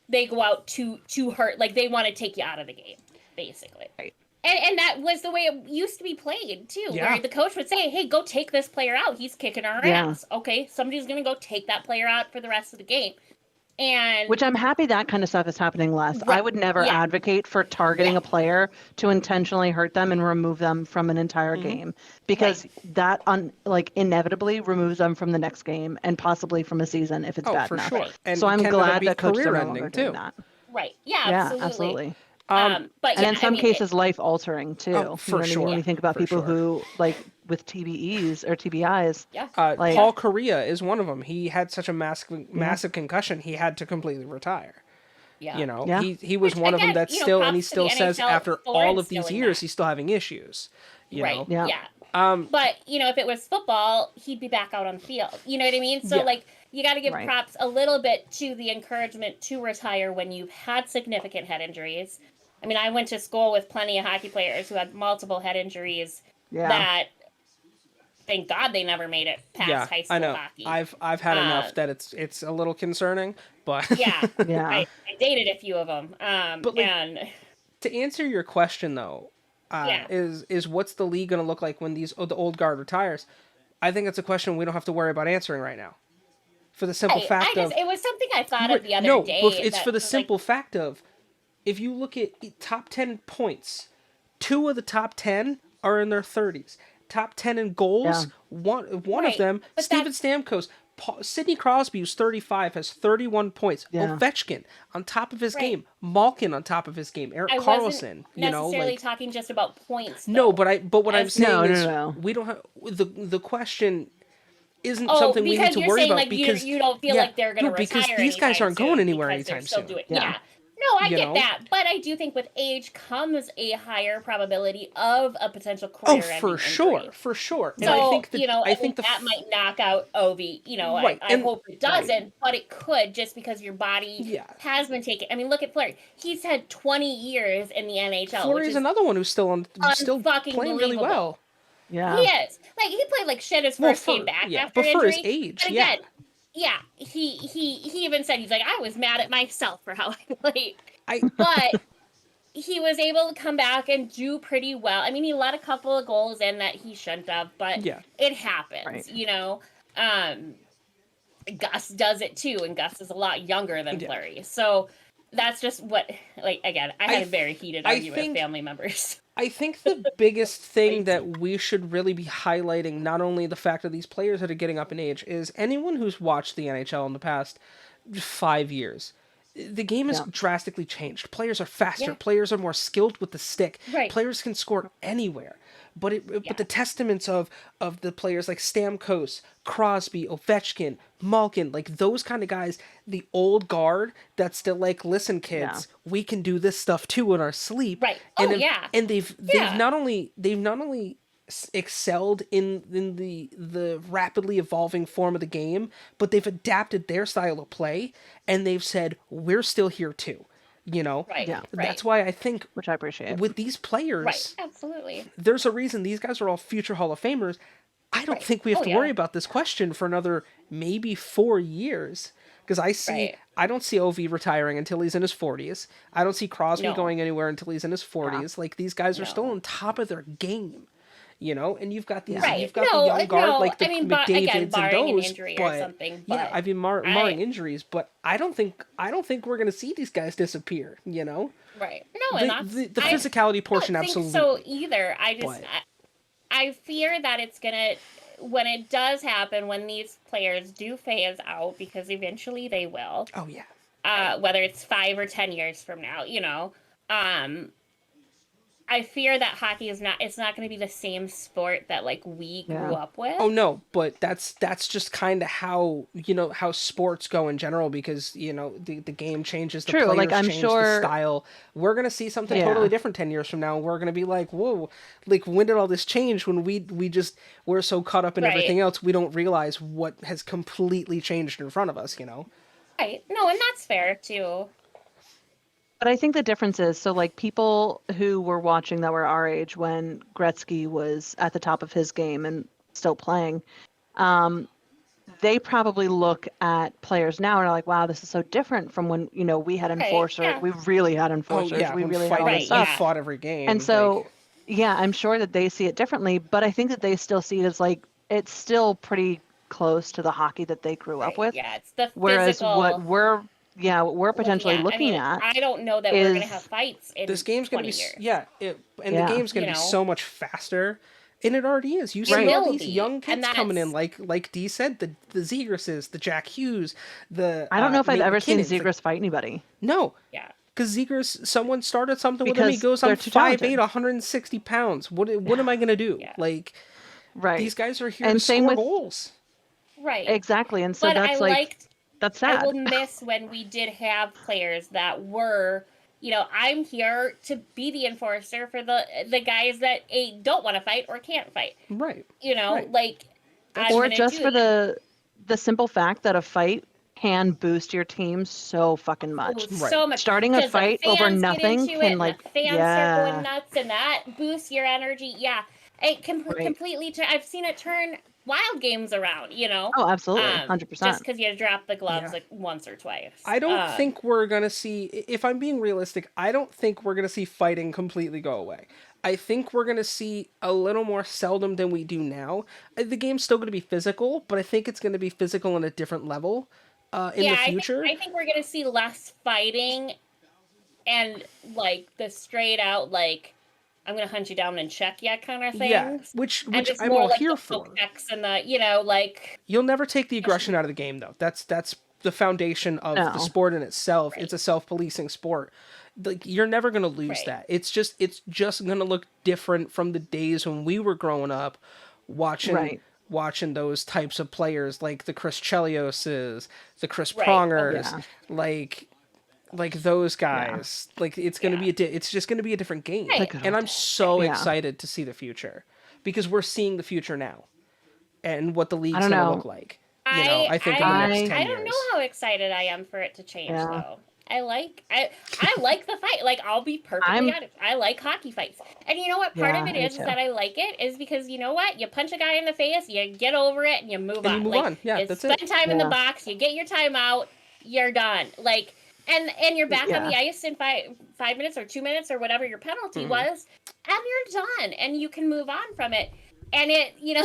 They go out to hurt, like they want to take you out of the game, basically. Right. And that was the way it used to be played too, where the coach would say, "Hey, go take this player out. He's kicking our ass." Okay, somebody's gonna go take that player out for the rest of the game. And which I'm happy that kind of stuff is happening less. I would never advocate for targeting a player to intentionally hurt them and remove them from an entire game, because that inevitably removes them from the next game and possibly from a season if it's bad enough. Sure. And so I'm glad that coaches are no longer too. doing that. Right. Yeah, absolutely. But and in some cases, life altering too. Oh, for sure. When you think about people who like with TBEs or TBIs. Paul Correa is one of them. He had such a massive concussion, he had to completely retire. Yeah. You know, he was one of them that still, and he still says after all of these years, he's still having issues. You know? Yeah. But, you know, if it was football, he'd be back out on the field. You know what I mean? So, like, you got to give props a little bit to the encouragement to retire when you've had significant head injuries. I mean, I went to school with plenty of hockey players who had multiple head injuries that, thank God, they never made it past high school hockey. I've had enough that it's a little concerning, but I dated a few of them. But like, to answer your question though, is what's the league going to look like when the old guard retires? I think it's a question we don't have to worry about answering right now. For the simple fact of it was something I thought of the other day. It's for the simple fact of, if you look at top 10 points, 2 of the top 10 are in their 30s. Top 10 in goals, one of them, Steven Stamkos. Sidney Crosby, who's 35, has 31 points. Ovechkin on top of his game. Malkin on top of his game. Erik Karlsson. You know, necessarily talking just about points. Though. No, but what I'm saying is we don't have the question. Isn't something we need to worry about, like, because you don't feel like they're going to retire because these guys aren't going anywhere anytime soon. Yeah. No, I get that, but I do think with age comes a higher probability of a potential career-ending for sure, injury. for sure. And so, I think that might knock out Ovi. Right. I hope it doesn't, but it could, just because your body has been taken. I mean, look at Fleury. He's had 20 years in the NHL. Fleury's another one who's still playing really well. Yeah, he is. Like, he played like shit his first game back after but injury. for his age, but again, he even said, he's like, I was mad at myself for how I played. But he was able to come back and do pretty well. I mean, he let a couple of goals in that he shouldn't have, but it happens, Gus does it too, and Gus is a lot younger than Fleury. So that's just what, like, again, I had a very heated argument with family members. I think the biggest thing that we should really be highlighting, not only the fact that these players that are getting up in age, is anyone who's watched the NHL in the past 5 years. The game has drastically changed. Players are faster. Players are more skilled with the stick. Right. Players can score anywhere. But but the testaments of the players like Stamkos, Crosby, Ovechkin, Malkin, like those kind of guys, the old guard that's still like, listen, kids, we can do this stuff too in our sleep. Right. And they've not only excelled in the rapidly evolving form of the game, but they've adapted their style of play, and they've said, we're still here too. Right. Yeah. That's why I think, which I appreciate, with these players, right, absolutely, there's a reason these guys are all future Hall of Famers. I don't think we have to worry about this question for another maybe 4 years, because I don't see OV retiring until he's in his 40s. I don't see Crosby going anywhere until he's in his 40s. Like, these guys are still on top of their game. And you've got these, you've got the young guard like the McDavids and those, injury but or something, barring injuries. But I don't think we're gonna see these guys disappear. Right? No, and that's the physicality portion. I don't think so either. I fear that it's gonna, when it does happen, when these players do phase out, because eventually they will. Oh yeah. Whether it's 5 or 10 years from now, I fear that hockey is not, it's not going to be the same sport that like we grew up with. Oh no, but that's just kind of how, how sports go in general, because, the game changes, the players change, the style. We're going to see something totally different 10 years from now. We're going to be like, whoa, like, when did all this change? When we're so caught up in everything else, we don't realize what has completely changed in front of us, Right. No, and that's fair too. But I think the difference is, so like people who were watching that were our age when Gretzky was at the top of his game and still playing, they probably look at players now and are like, wow, this is so different from when, we had enforcers. Yeah. We really had enforcers. We really had all this stuff. We fought every game. And so, I'm sure that they see it differently, but I think that they still see it as like, it's still pretty close to the hockey that they grew up with. Yeah, it's the physical. Whereas what we're potentially looking at. I don't know that we're going to have fights in this game's going to be years. The game's going to be so much faster, and it already is. You see all these young kids coming in, like Dee said, the Zegrases, the Jack Hughes, I don't know if I've ever seen Zegras fight anybody. No. Yeah. Because Zegras, someone started something with him. He goes on 5'8", 160 pounds. What am I going to do? Yeah. Like, these guys are here to score goals. Right. Exactly, and so that's that's sad. I will miss when we did have players that were, I'm here to be the enforcer for the guys that don't want to fight or can't fight. Right. Like, or just for the simple fact that a fight can boost your team so fucking much. So much. Starting a fight over nothing can the fans are going nuts, and that boosts your energy. Yeah, it can completely. I've seen it turn wild games around, Oh, absolutely, 100%. Just because you drop the gloves like once or twice. I don't think we're gonna see. If I'm being realistic, I don't think we're gonna see fighting completely go away. I think we're gonna see a little more seldom than we do now. The game's still gonna be physical, but I think it's gonna be physical on a different level in the future. I think we're gonna see less fighting, and like the straight out like, I'm gonna hunt you down and check you kind of thing. Yeah, which I'm all here for. And the like. You'll never take the aggression out of the game, though. That's the foundation of the sport in itself. Right. It's a self-policing sport. Like, you're never gonna lose that. It's just gonna look different from the days when we were growing up, watching those types of players, like the Chris Chelioses, the Chris Prongers, like. like those guys, like it's gonna be it's just gonna be a different game, and I'm so excited to see the future because we're seeing the future now, and what the league's gonna look like. I think in the next 10 years. I don't know how excited I am for it to change though. I like the fight. Like, I'll be perfectly honest. I like hockey fights. And you know what? Part of it is that I like it is because you know what? You punch a guy in the face, you get over it, and you move on. You move on. Yeah, that's it. Spend time in the box, you get your time out, you're done. Like, and you're back on the ice in 5 minutes or 2 minutes or whatever your penalty was, and you're done. And you can move on from it. And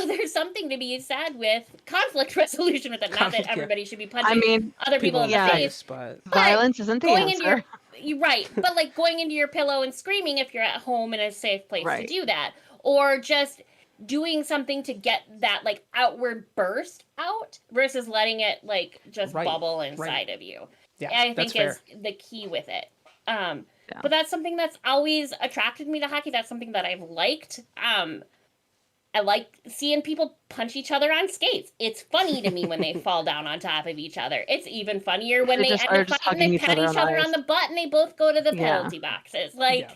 there's something to be said with conflict resolution with it. Not that everybody should be punching other people in the face, but violence isn't the answer. You're right, but like going into your pillow and screaming if you're at home in a safe place to do that, or just doing something to get that like outward burst out versus letting it like just bubble inside of you. Yeah, I think is the key with it. But that's something that's always attracted me to hockey. That's something that I've liked. I like seeing people punch each other on skates. It's funny to me when they fall down on top of each other. It's even funnier when they end up fighting and they pat each other on the butt and they both go to the penalty boxes. Like,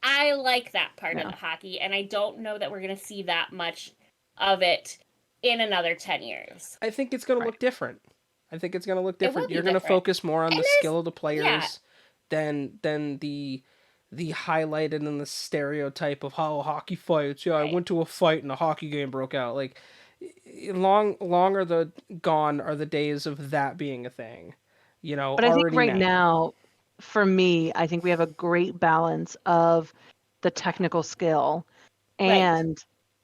I like that part of the hockey, and I don't know that we're going to see that much of it in another 10 years. I think it's going to look different. You're going to focus more on the skill of the players than the highlighted and the stereotype of how hockey fights. Yeah, I went to a fight and a hockey game broke out. Like, long are gone are the days of that being a thing. But I think right now, for me, I think we have a great balance of the technical skill and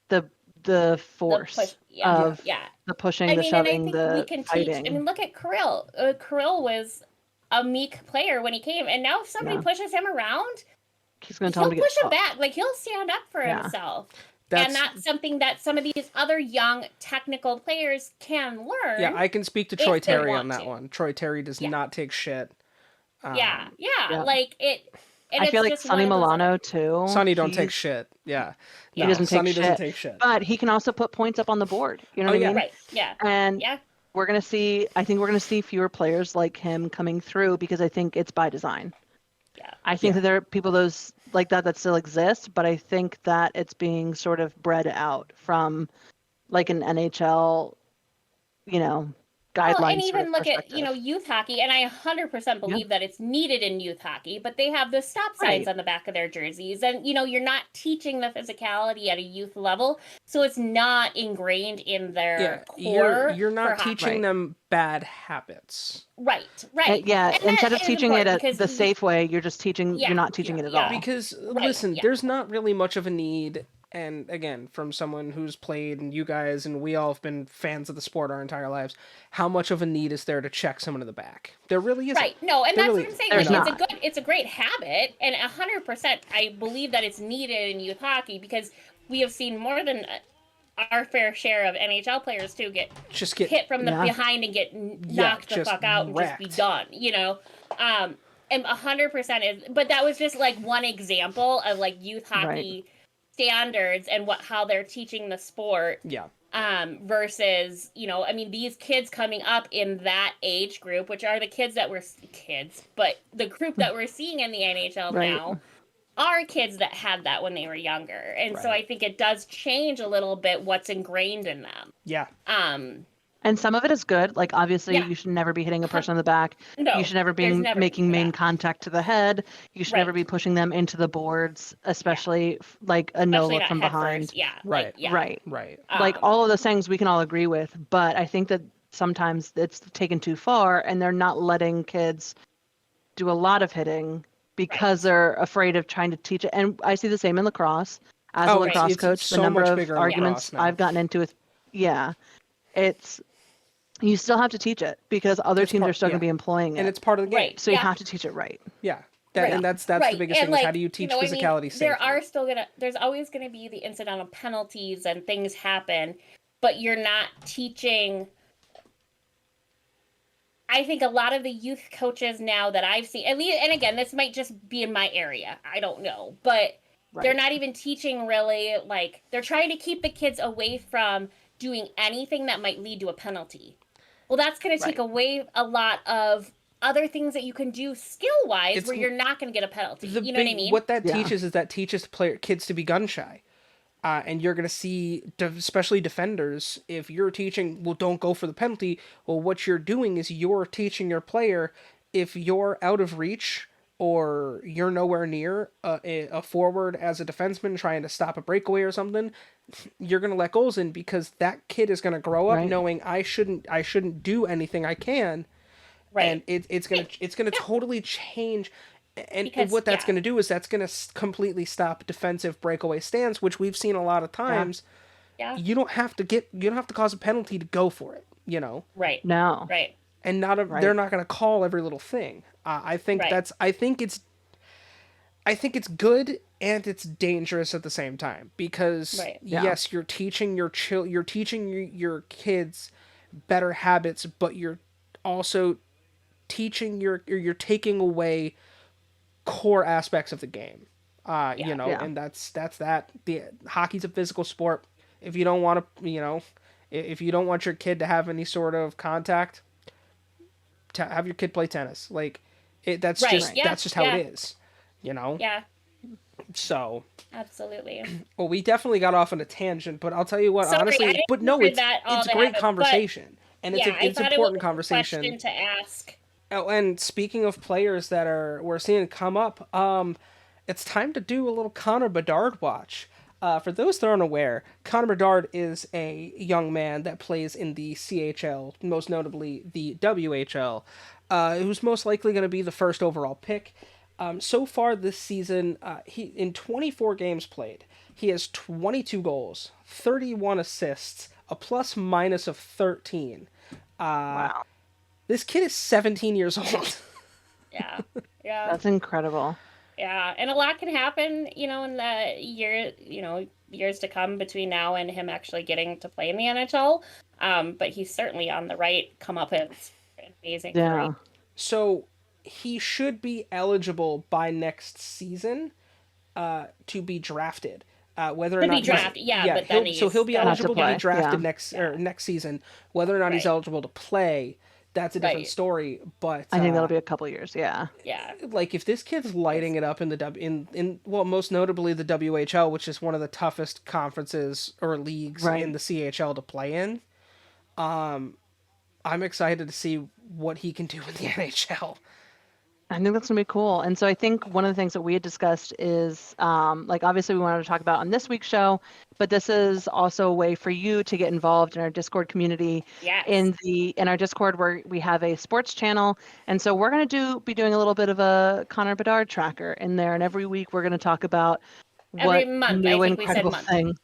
the force of the pushing, the shoving, the fighting. I mean, look at Kirill. Kirill was a meek player when he came, and now if somebody pushes him around, he'll push him back. Like, he'll stand up for himself. And that's something that some of these other young technical players can learn. Yeah, I can speak to Troy Terry on that one. Troy Terry does not take shit. Like it. And I feel like Sonny Milano too. Sonny don't take shit. Yeah. He doesn't take shit. But he can also put points up on the board. You know what I mean? Right. Yeah. And we're gonna see fewer players like him coming through because I think it's by design. Yeah. I think that there are people those like that still exist, but I think that it's being sort of bred out from like an NHL, guidelines. Well, and even look at, youth hockey, and I 100% believe that it's needed in youth hockey, but they have the stop signs on the back of their jerseys, and, you're not teaching the physicality at a youth level, so it's not ingrained in their core. You're not teaching them bad habits. Right. Instead of teaching it the safe way, you're just teaching, you're not teaching it at all. Because, listen, there's not really much of a need. And again, from someone who's played, and you guys and we all have been fans of the sport our entire lives, how much of a need is there to check someone in the back? There really isn't. Right. No, and that's what I'm saying. Like, it's a great habit, and 100% I believe that it's needed in youth hockey because we have seen more than our fair share of NHL players too get hit from the behind and get knocked the fuck out and just be done. And 100% is, but that was just like one example of like youth hockey. Standards and how they're teaching the sport versus these kids coming up in that age group, which are the kids that but the group that we're seeing in the NHL now are kids that had that when they were younger, and so I think it does change a little bit what's ingrained in them. And some of it is good. Like, obviously, you should never be hitting a person in the back. No, you should never be making main contact to the head. You should never be pushing them into the boards, especially like a no look from behind. First. Yeah. Right. Like all of those things we can all agree with. But I think that sometimes it's taken too far, and they're not letting kids do a lot of hitting because they're afraid of trying to teach it. And I see the same in lacrosse. As a lacrosse coach, the number of arguments I've gotten into with, it's. You still have to teach it because other teams are still going to be employing it. And it's part of the game. Right. So you have to teach it right. Yeah. And that's the biggest thing. Is how do you teach physicality safely? There's always going to be the incidental penalties and things happen, but you're not teaching. I think a lot of the youth coaches now that I've seen, at least, and again, this might just be in my area. I don't know, but they're not even teaching really, like, they're trying to keep the kids away from doing anything that might lead to a penalty. Well, that's going to take away a lot of other things that you can do skill-wise where you're not going to get a penalty. You know what I mean? What that teaches is that teaches kids to be gun shy. And you're going to see, especially defenders, if you're teaching, well, don't go for the penalty, well, what you're doing is you're teaching your player, if you're out of reach or you're nowhere near a forward as a defenseman trying to stop a breakaway or something, you're going to let goals in, because that kid is going to grow up knowing I shouldn't do anything I can. And it's going to totally change. And what that's going to do is that's going to completely stop defensive breakaway stands, which we've seen a lot of times. Yeah. You don't have to cause a penalty to go for it, you know? Right. No. Right. And they're not going to call every little thing. I think it's good and it's dangerous at the same time, because yes, you're teaching your kids better habits, but you're also teaching you're taking away core aspects of the game. You know, and that's that. Hockey's a physical sport. If you don't want to, if you don't want your kid to have any sort of contact, have your kid play tennis. Like, that's just how it is. You know. Yeah. So. Absolutely. Well, we definitely got off on a tangent, but I'll tell you what, honestly, it's a great conversation, and it's an important conversation. Question to ask. Oh, and speaking of players that we're seeing come up, it's time to do a little Connor Bedard watch. For those that aren't aware, Connor Bedard is a young man that plays in the CHL, most notably the WHL, who's most likely going to be the first overall pick. So far this season, in 24 games played, he has 22 goals, 31 assists, a plus-minus of 13. Wow. This kid is 17 years old. Yeah. That's incredible. Yeah, and a lot can happen, in the years to come between now and him actually getting to play in the NHL. But he's certainly on the right comeuppance. Amazing. Yeah. Right? So he should be eligible by next season to be drafted. Whether or not he'll be eligible to be drafted next season. Whether or not he's eligible to play, that's a different story. But I think that'll be a couple years. Yeah. Like, if this kid's lighting it up in the most notably the WHL, which is one of the toughest conferences or leagues in the CHL to play in, I'm excited to see what he can do in the NHL. I think that's going to be cool. And so I think one of the things that we had discussed is, obviously we wanted to talk about on this week's show, but this is also a way for you to get involved in our Discord community. Yes. In our Discord, where we have a sports channel. And so we're going to be doing a little bit of a Connor Bedard tracker in there. And every week we're going to talk about what new incredible thing.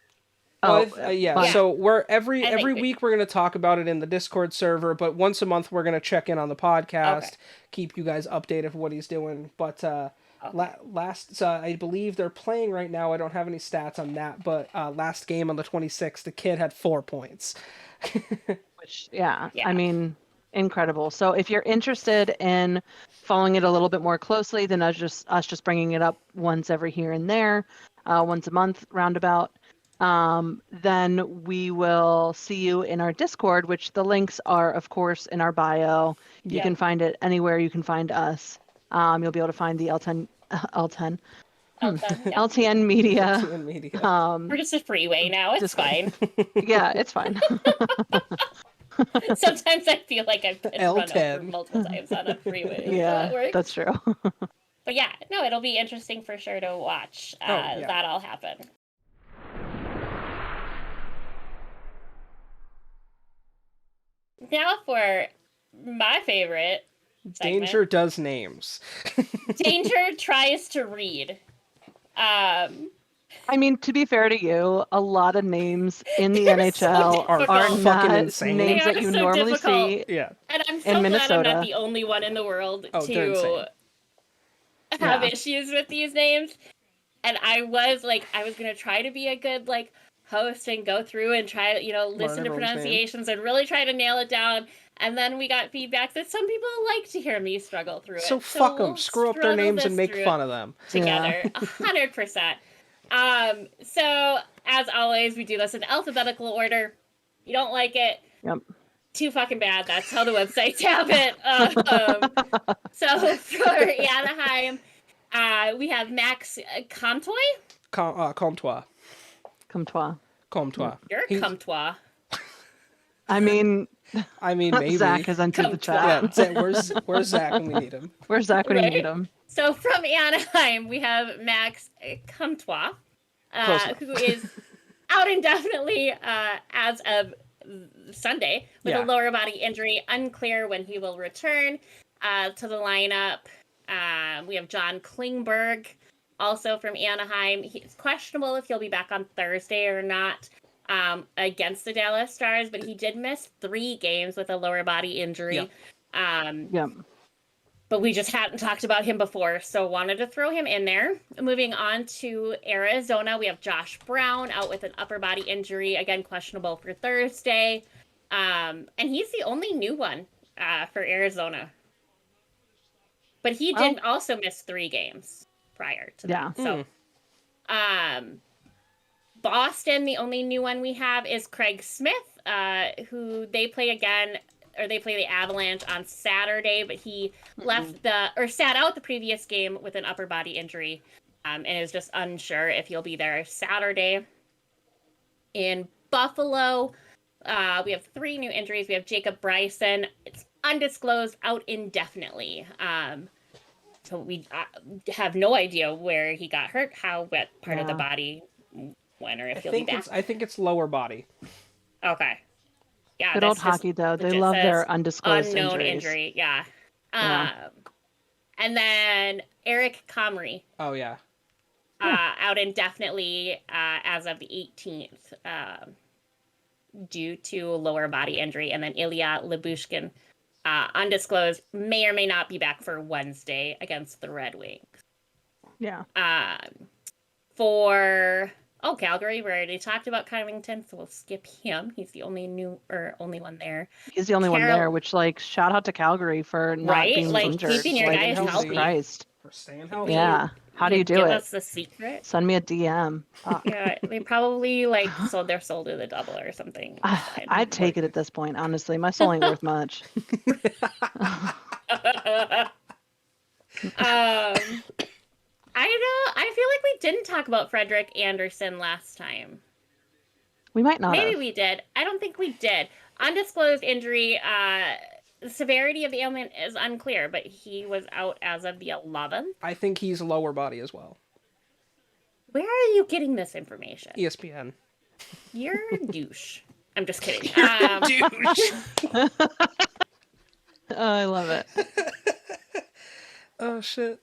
So we're every week we're going to talk about it in the Discord server, but once a month we're going to check in on the podcast, keep you guys updated of what he's doing. But I believe they're playing right now. I don't have any stats on that, but last game on the 26th, the kid had 4 points. Which, I mean, incredible. So if you're interested in following it a little bit more closely than us just bringing it up once every here and there, once a month roundabout, then we will see you in our Discord, which the links are, of course, in our bio. You can find it anywhere you can find us. You'll be able to find the LTN Media. LTN Media. We're just a freeway now. It's fine. Yeah, it's fine. Sometimes I feel like I've been run over L10. multiple times on a freeway. Yeah, that's true. But yeah, no, it'll be interesting for sure to watch that all happen. Now for my favorite segment. Danger does names. Danger tries to read. I mean, to be fair to you, a lot of names in the NHL are not insane. names that you normally see. Yeah. And I'm so glad I'm not the only one in the world to have issues with these names. And I was going to try to be a good, host and go through and try to, listen to pronunciations and really try to nail it down. And then we got feedback that some people like to hear me struggle through it. So fuck them. Screw up their names and make fun of them. Together. 100%. So, as always, we do this in alphabetical order. You don't like it. Yep. too fucking bad. That's how the websites have it. So for Anaheim, we have Max Comtois. Comtois. You're Comtois. I mean, maybe. Zach has entered the chat. Yeah, where's Zach when we need him? Where's Zach when you need him? So from Anaheim, we have Max Comtois, who is out indefinitely as of Sunday with a lower body injury. Unclear when he will return to the lineup. We have John Klingberg, also from Anaheim. He's questionable if he'll be back on Thursday or not against the Dallas Stars, but he did miss 3 games with a lower body injury. But we just hadn't talked about him before, so wanted to throw him in there. Moving on to Arizona, we have Josh Brown out with an upper body injury, again questionable for Thursday. And he's the only new one for Arizona. But he did also miss 3 games prior to that. So, Boston, the only new one we have is Craig Smith, who they play the Avalanche on Saturday, but he sat out the previous game with an upper body injury, and is just unsure if he'll be there Saturday. In Buffalo, we have 3 new injuries. We have Jacob Bryson. It's undisclosed, out indefinitely. So we have no idea where he got hurt, what part of the body went, or if he'll be back. I think it's lower body. Okay. Yeah, good old hockey, though. They love their undisclosed unknown injuries. Injury. Yeah. And then Eric Comrie. Oh, yeah. Out indefinitely as of the 18th due to lower body injury. And then Ilya Lyubushkin, undisclosed, may or may not be back for Wednesday against the Red Wings. Yeah. For Calgary, we already talked about Covington, so we'll skip him. He's the only one there. He's the only one there, which, shout out to Calgary for not being injured. Keeping your guys healthy. Christ. For staying healthy. Yeah. How do you do it? Give us the secret. Send me a DM. Yeah, they probably sold their soul to the double or something. I'd take it at this point, honestly. My soul ain't worth much. I feel like we didn't talk about Frederick Anderson last time. We might not. Maybe we did. I don't think we did. Undisclosed injury. The severity of the ailment is unclear, but he was out as of the 11th. I think he's lower body as well. Where are you getting this information? ESPN. You're a douche. I'm just kidding. Douche. Oh, I love it. Oh, shit.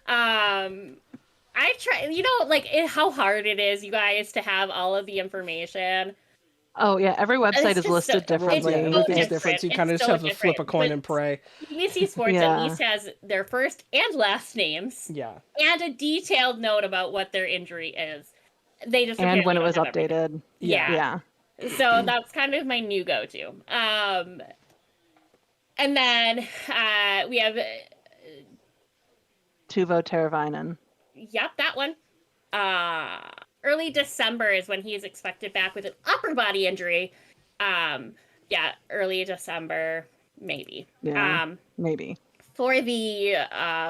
I try, how hard it is, you guys, to have all of the information. Oh, yeah. Every website is listed differently. Everything's different. So you kind of just have to flip a coin and pray. BBC Sports at least has their first and last names. Yeah. And a detailed note about what their injury is. They just and when it was updated. Yeah. So that's kind of my new go-to. And then we have Teuvo Teravainen. Yep, that one. Early December is when he's expected back with an upper body injury. Early December, maybe. Yeah, maybe. For the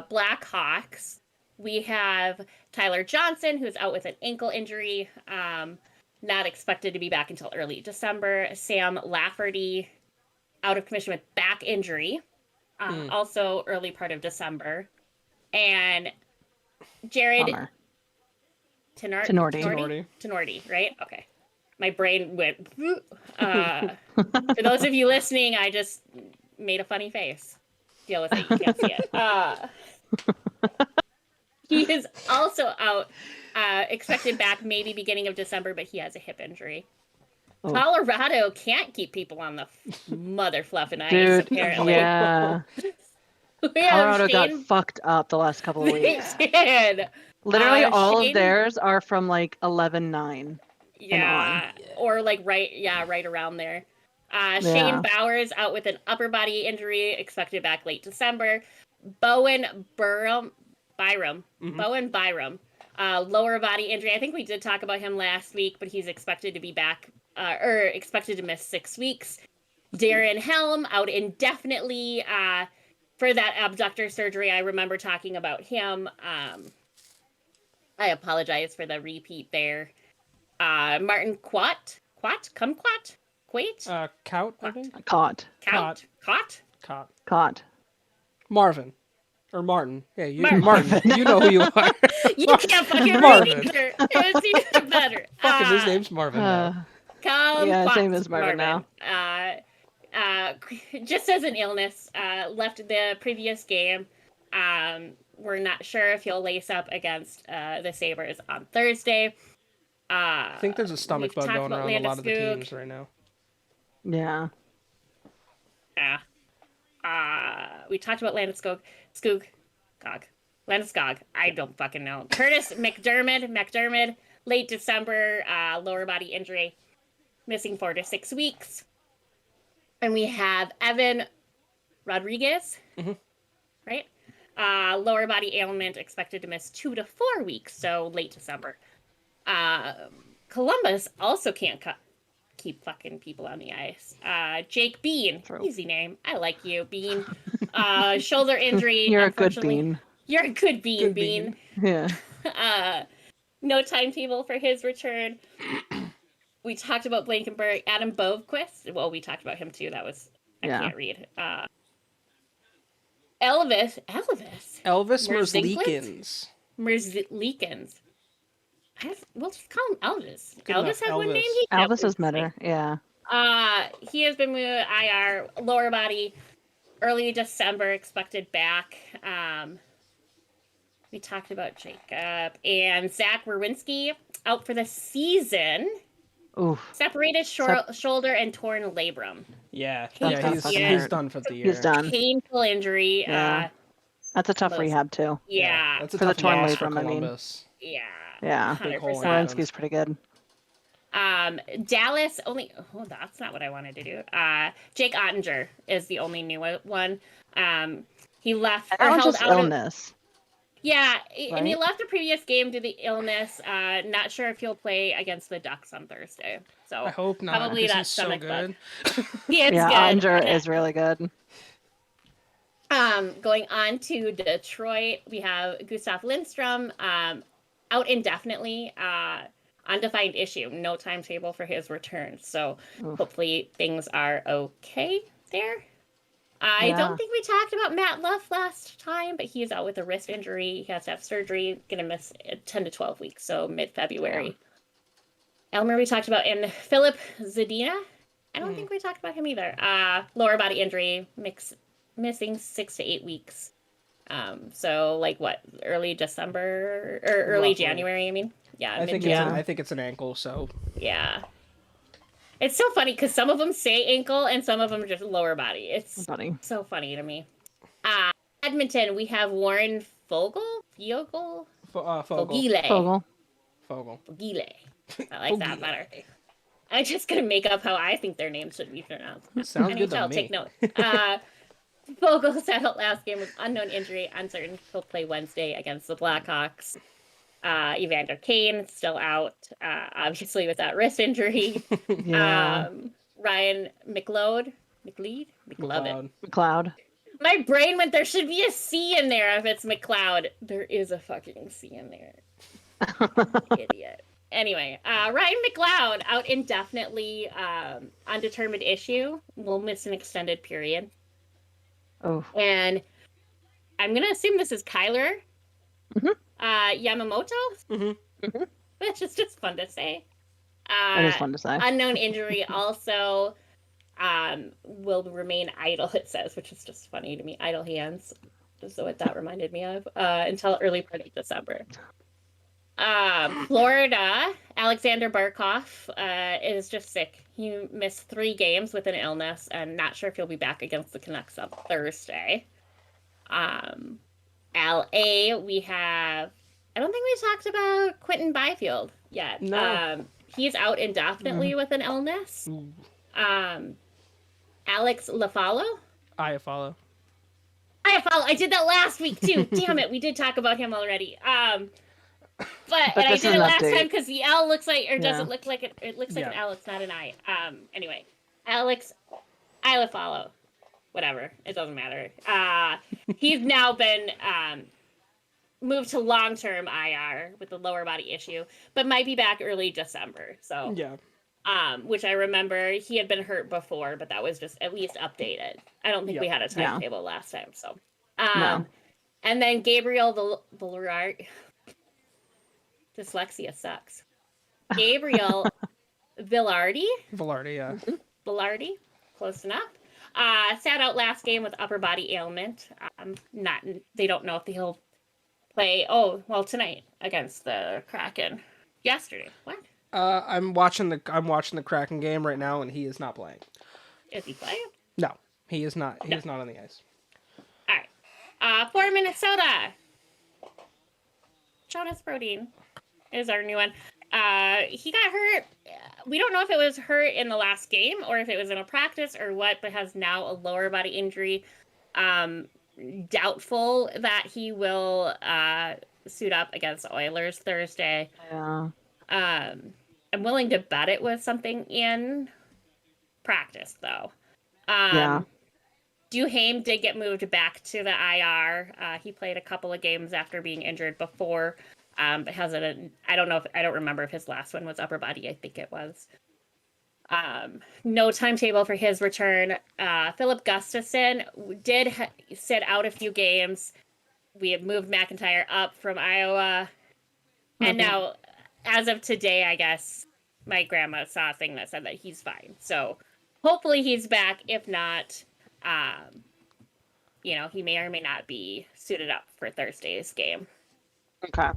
Blackhawks, we have Tyler Johnson, who's out with an ankle injury. Not expected to be back until early December. Sam Lafferty, out of commission with back injury. Also early part of December. And Jared Tenorti, right? Okay. My brain went. For those of you listening, I just made a funny face. Deal with it. You can't see it. He is also out, expected back maybe beginning of December, but he has a hip injury. Oh. Colorado can't keep people on the mother fluffing ice, apparently. Yeah. Colorado got fucked up the last couple of weeks. They did. Literally all of theirs are from 11-9. Yeah. Or right around there. Shane Bowers out with an upper body injury, expected back late December. Bowen Byram. Bowen Byram. Lower body injury. I think we did talk about him last week, but he's expected to be back, or expected to miss 6 weeks. Darren Helm out indefinitely for that abductor surgery. I remember talking about him. I apologize for the repeat there. Martin Quat? Cout, I think? Caught. Marvin. Or Martin. Yeah, Marvin. You know who you are. You can't fucking read either. It's even better. Fucking his name's Marvin now. His name is Marvin now. Just as an illness, left the previous game. We're not sure if he'll lace up against the Sabres on Thursday. I think there's a stomach bug going around a lot of the teams right now. Yeah. Yeah. We talked about Landeskog. Landeskog. I don't fucking know. Curtis McDermott, late December, lower body injury, missing 4 to 6 weeks. And we have Evan Rodriguez, right? Lower body ailment, expected to miss 2 to 4 weeks, so late December. Columbus also can't keep fucking people on the ice. Jake Bean, easy name. I like you, Bean. Shoulder injury. You're a good Bean. You're a good Bean, Bean. Yeah. No timetable for his return. We talked about Blankenberg. Adam Bovequist. Well, we talked about him too. That was I can't read. Elvis Merzlikins. We'll just call him Elvis. Elvis has one name. Elvis is better. Yeah. He has been moved IR, lower body, early December, expected back. We talked about Jacob and Zach Werenski out for the season. Oof. Separated shoulder and torn labrum. Yeah, he's done for the year. He's done. Painful injury. Yeah. That's a tough rehab too. Yeah. That's a for the tough torn loss labrum, for Columbus. Yeah. Yeah. 100%. pretty good. Dallas only. Oh, that's not what I wanted to do. Jake Ottinger is the only new one. He left or held out illness. Yeah, right? And he left the previous game due to the illness. Not sure if he'll play against the Ducks on Thursday. So I hope not. Probably that stomach good. He is good. Ottinger is really good. Going on to Detroit, we have Gustav Lindstrom out indefinitely. Undefined issue. No timetable for his return. So hopefully things are okay there. I don't think we talked about Matt Luff last time, but he is out with a wrist injury. He has to have surgery. Going to miss 10 to 12 weeks, so mid-February. Elmer we talked about, and Philip Zadina. I don't think we talked about him either. Lower body injury, missing 6 to 8 weeks. So like what, early December or early Roughly. January? I mean, yeah. I think it's an ankle. So yeah. It's so funny because some of them say ankle and some of them are just lower body. It's funny. So funny to me. Edmonton, we have Warren Fogel. Fogel. Fogile. I like that better. I'm just going to make up how I think their names should be pronounced. Sounds good to me. Take note. Fogel sat out last game with unknown injury, uncertain. He'll play Wednesday against the Blackhawks. Evander Kane still out, obviously with that wrist injury. Ryan McLeod. My brain went, there should be a C in there if it's McLeod. There is a fucking C in there. Idiot. Anyway, Ryan McLeod out indefinitely, undetermined issue. Will miss an extended period. Oh. And I'm going to assume this is Kyler. Yamamoto, which is just fun to say. It is fun to say. Unknown injury also will remain idle, it says, which is just funny to me. Idle hands is what that reminded me of, until early part of December. Florida, Alexander Barkov is just sick. He missed 3 games with an illness and not sure if he'll be back against the Canucks on Thursday. LA, we have, I don't think we talked about Quentin Byfield yet. No. He's out indefinitely with an illness. Alex Iafallo. I did that last week too. Damn it, we did talk about him already. But and I did it last time because the L looks like, or doesn't look like it. It looks like an L. It's not an I. Anyway, Alex Isla Follow. Whatever. It doesn't matter. He's now been moved to long-term IR with the lower body issue, but might be back early December. So yeah. Which I remember he had been hurt before, but that was just at least updated. I don't think we had a timetable last time. So, No. And then Gabriel Villardi. Dyslexia sucks. Gabriel Villardi. Villardi, yeah. Villardi, close enough. Sat out last game with upper body ailment. They don't know if he'll play. Oh, well, tonight against the Kraken. Yesterday. What? I'm watching the Kraken game right now, and he is not playing. Is he playing? No, he is not. He is not on the ice. All right. For Minnesota, Jonas Brodin is our new one. He got hurt. We don't know if it was hurt in the last game or if it was in a practice or what, but has now a lower body injury. Doubtful that he will suit up against the Oilers Thursday. Yeah. I'm willing to bet it was something in practice, though. Duhaime did get moved back to the IR. He played a couple of games after being injured before, but I don't remember if his last one was upper body. I think it was. No timetable for his return. Philip Gustafson did sit out a few games. We have moved McIntyre up from Iowa, and now, as of today, I guess my grandma saw a thing that said that he's fine. So hopefully he's back. If not, he may or may not be suited up for Thursday's game. Okay.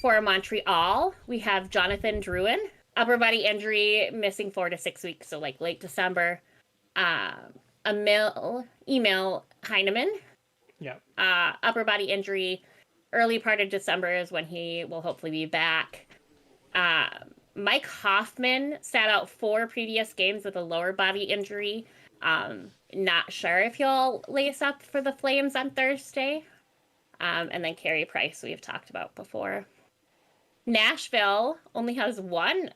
For Montreal, we have Jonathan Drouin, upper body injury, missing 4 to 6 weeks, so like late December. Emil Heineman, upper body injury, early part of December is when he will hopefully be back. Mike Hoffman sat out 4 previous games with a lower body injury. Not sure if he'll lace up for the Flames on Thursday. And then Carey Price we've talked about before. Nashville only has 1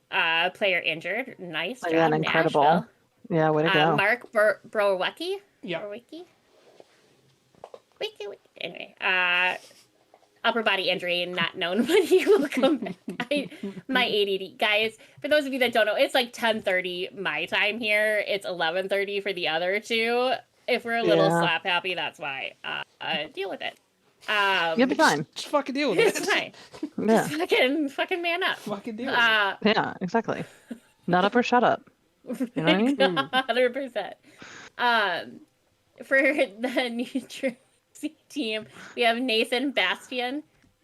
player injured. Nice job, Again, incredible. Nashville. Yeah, way to go. Mark Browecki. Yeah. Wiki. Anyway, upper body injury, not known when he will come back. My ADD. Guys, for those of you that don't know, it's like 10:30 my time here. It's 11:30 for the other two. If we're a little slap happy, that's why. Deal with it. You'll be fine. Just fucking deal with it. It's fine. Yeah. Just fucking man up. Fucking deal with it. Yeah, exactly. Not up or shut up. You know what I mean? 100%. For the New Jersey team, we have Nathan Bastian,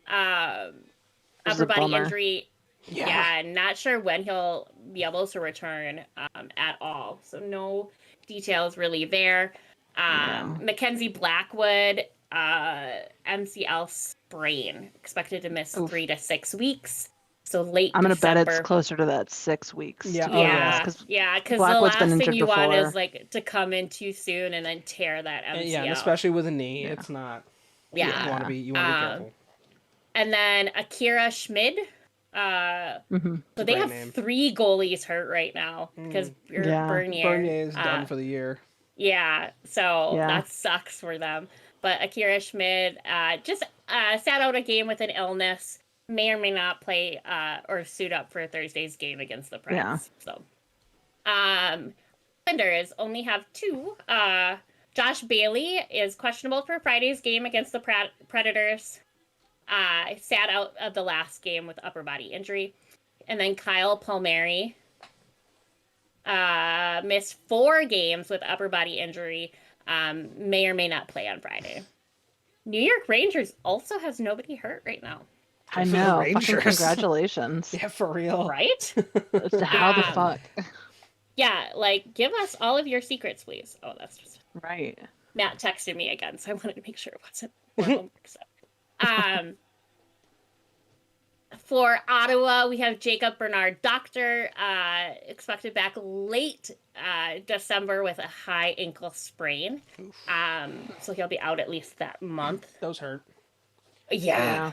upper body injury. Yeah, not sure when he'll be able to return at all. So no details really there. Mackenzie Blackwood, MCL sprain, expected to miss 3 to 6 weeks. So late I'm going to bet December. it's closer to that 6 weeks. Yeah, because the last thing you want is like to come in too soon and then tear that MCL. Yeah, and especially with a knee, it's not. Yeah, you want to be careful. And then Akira Schmid. So they have 3 goalies hurt right now because Bernier is done for the year. Yeah, so that sucks for them. But Akira Schmid just sat out a game with an illness. May or may not play or suit up for Thursday's game against the Preds. Yeah. So, Islanders only have 2. Josh Bailey is questionable for Friday's game against the Predators. Sat out of the last game with upper body injury. And then Kyle Palmieri missed 4 games with upper body injury. May or may not play on Friday. New York Rangers also has nobody hurt right now. I know. Fucking congratulations. Yeah, for real. Right? How the fuck? Yeah, like, give us all of your secrets, please. Oh, that's just... Right. Matt texted me again, so I wanted to make sure it wasn't more homework stuff. For Ottawa, we have Jacob Bernard Doctor, expected back late December with a high ankle sprain. So he'll be out at least that month. Those hurt. Yeah.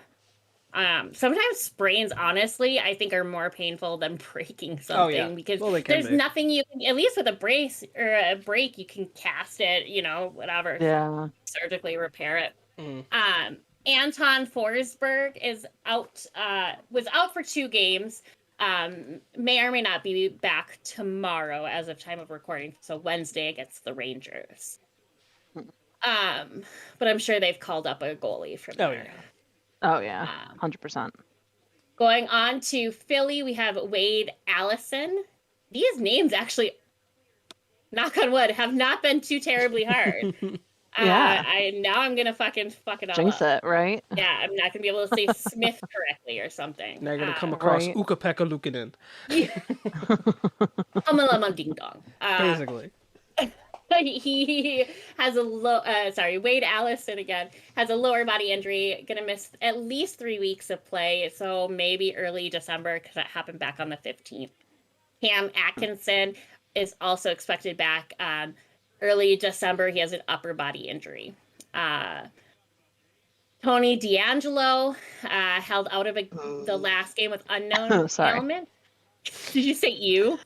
Sometimes sprains, honestly, I think are more painful than breaking something because there's nothing you can, at least with a brace or a break, you can cast it, whatever. Yeah. Surgically repair it. Anton Forsberg is out, was out for 2 games. May or may not be back tomorrow as of time of recording. So Wednesday against the Rangers. But I'm sure they've called up a goalie from there. Oh yeah, 100%. Going on to Philly, we have Wade Allison. These names actually, knock on wood, have not been too terribly hard. Yeah. I'm gonna fucking fuck it all Jinx up. it, right? Yeah, I'm not gonna be able to say Smith correctly or something. Now you're gonna come across Ukko-Pekka Luukkonen. Ding dong. Basically. He has Wade Allison again has a lower body injury, gonna miss at least 3 weeks of play, so maybe early December because that happened back on the 15th. Cam Atkinson is also expected back early December. He has an upper body injury. Tony D'Angelo held out of the last game with unknown ailment. Did you say you?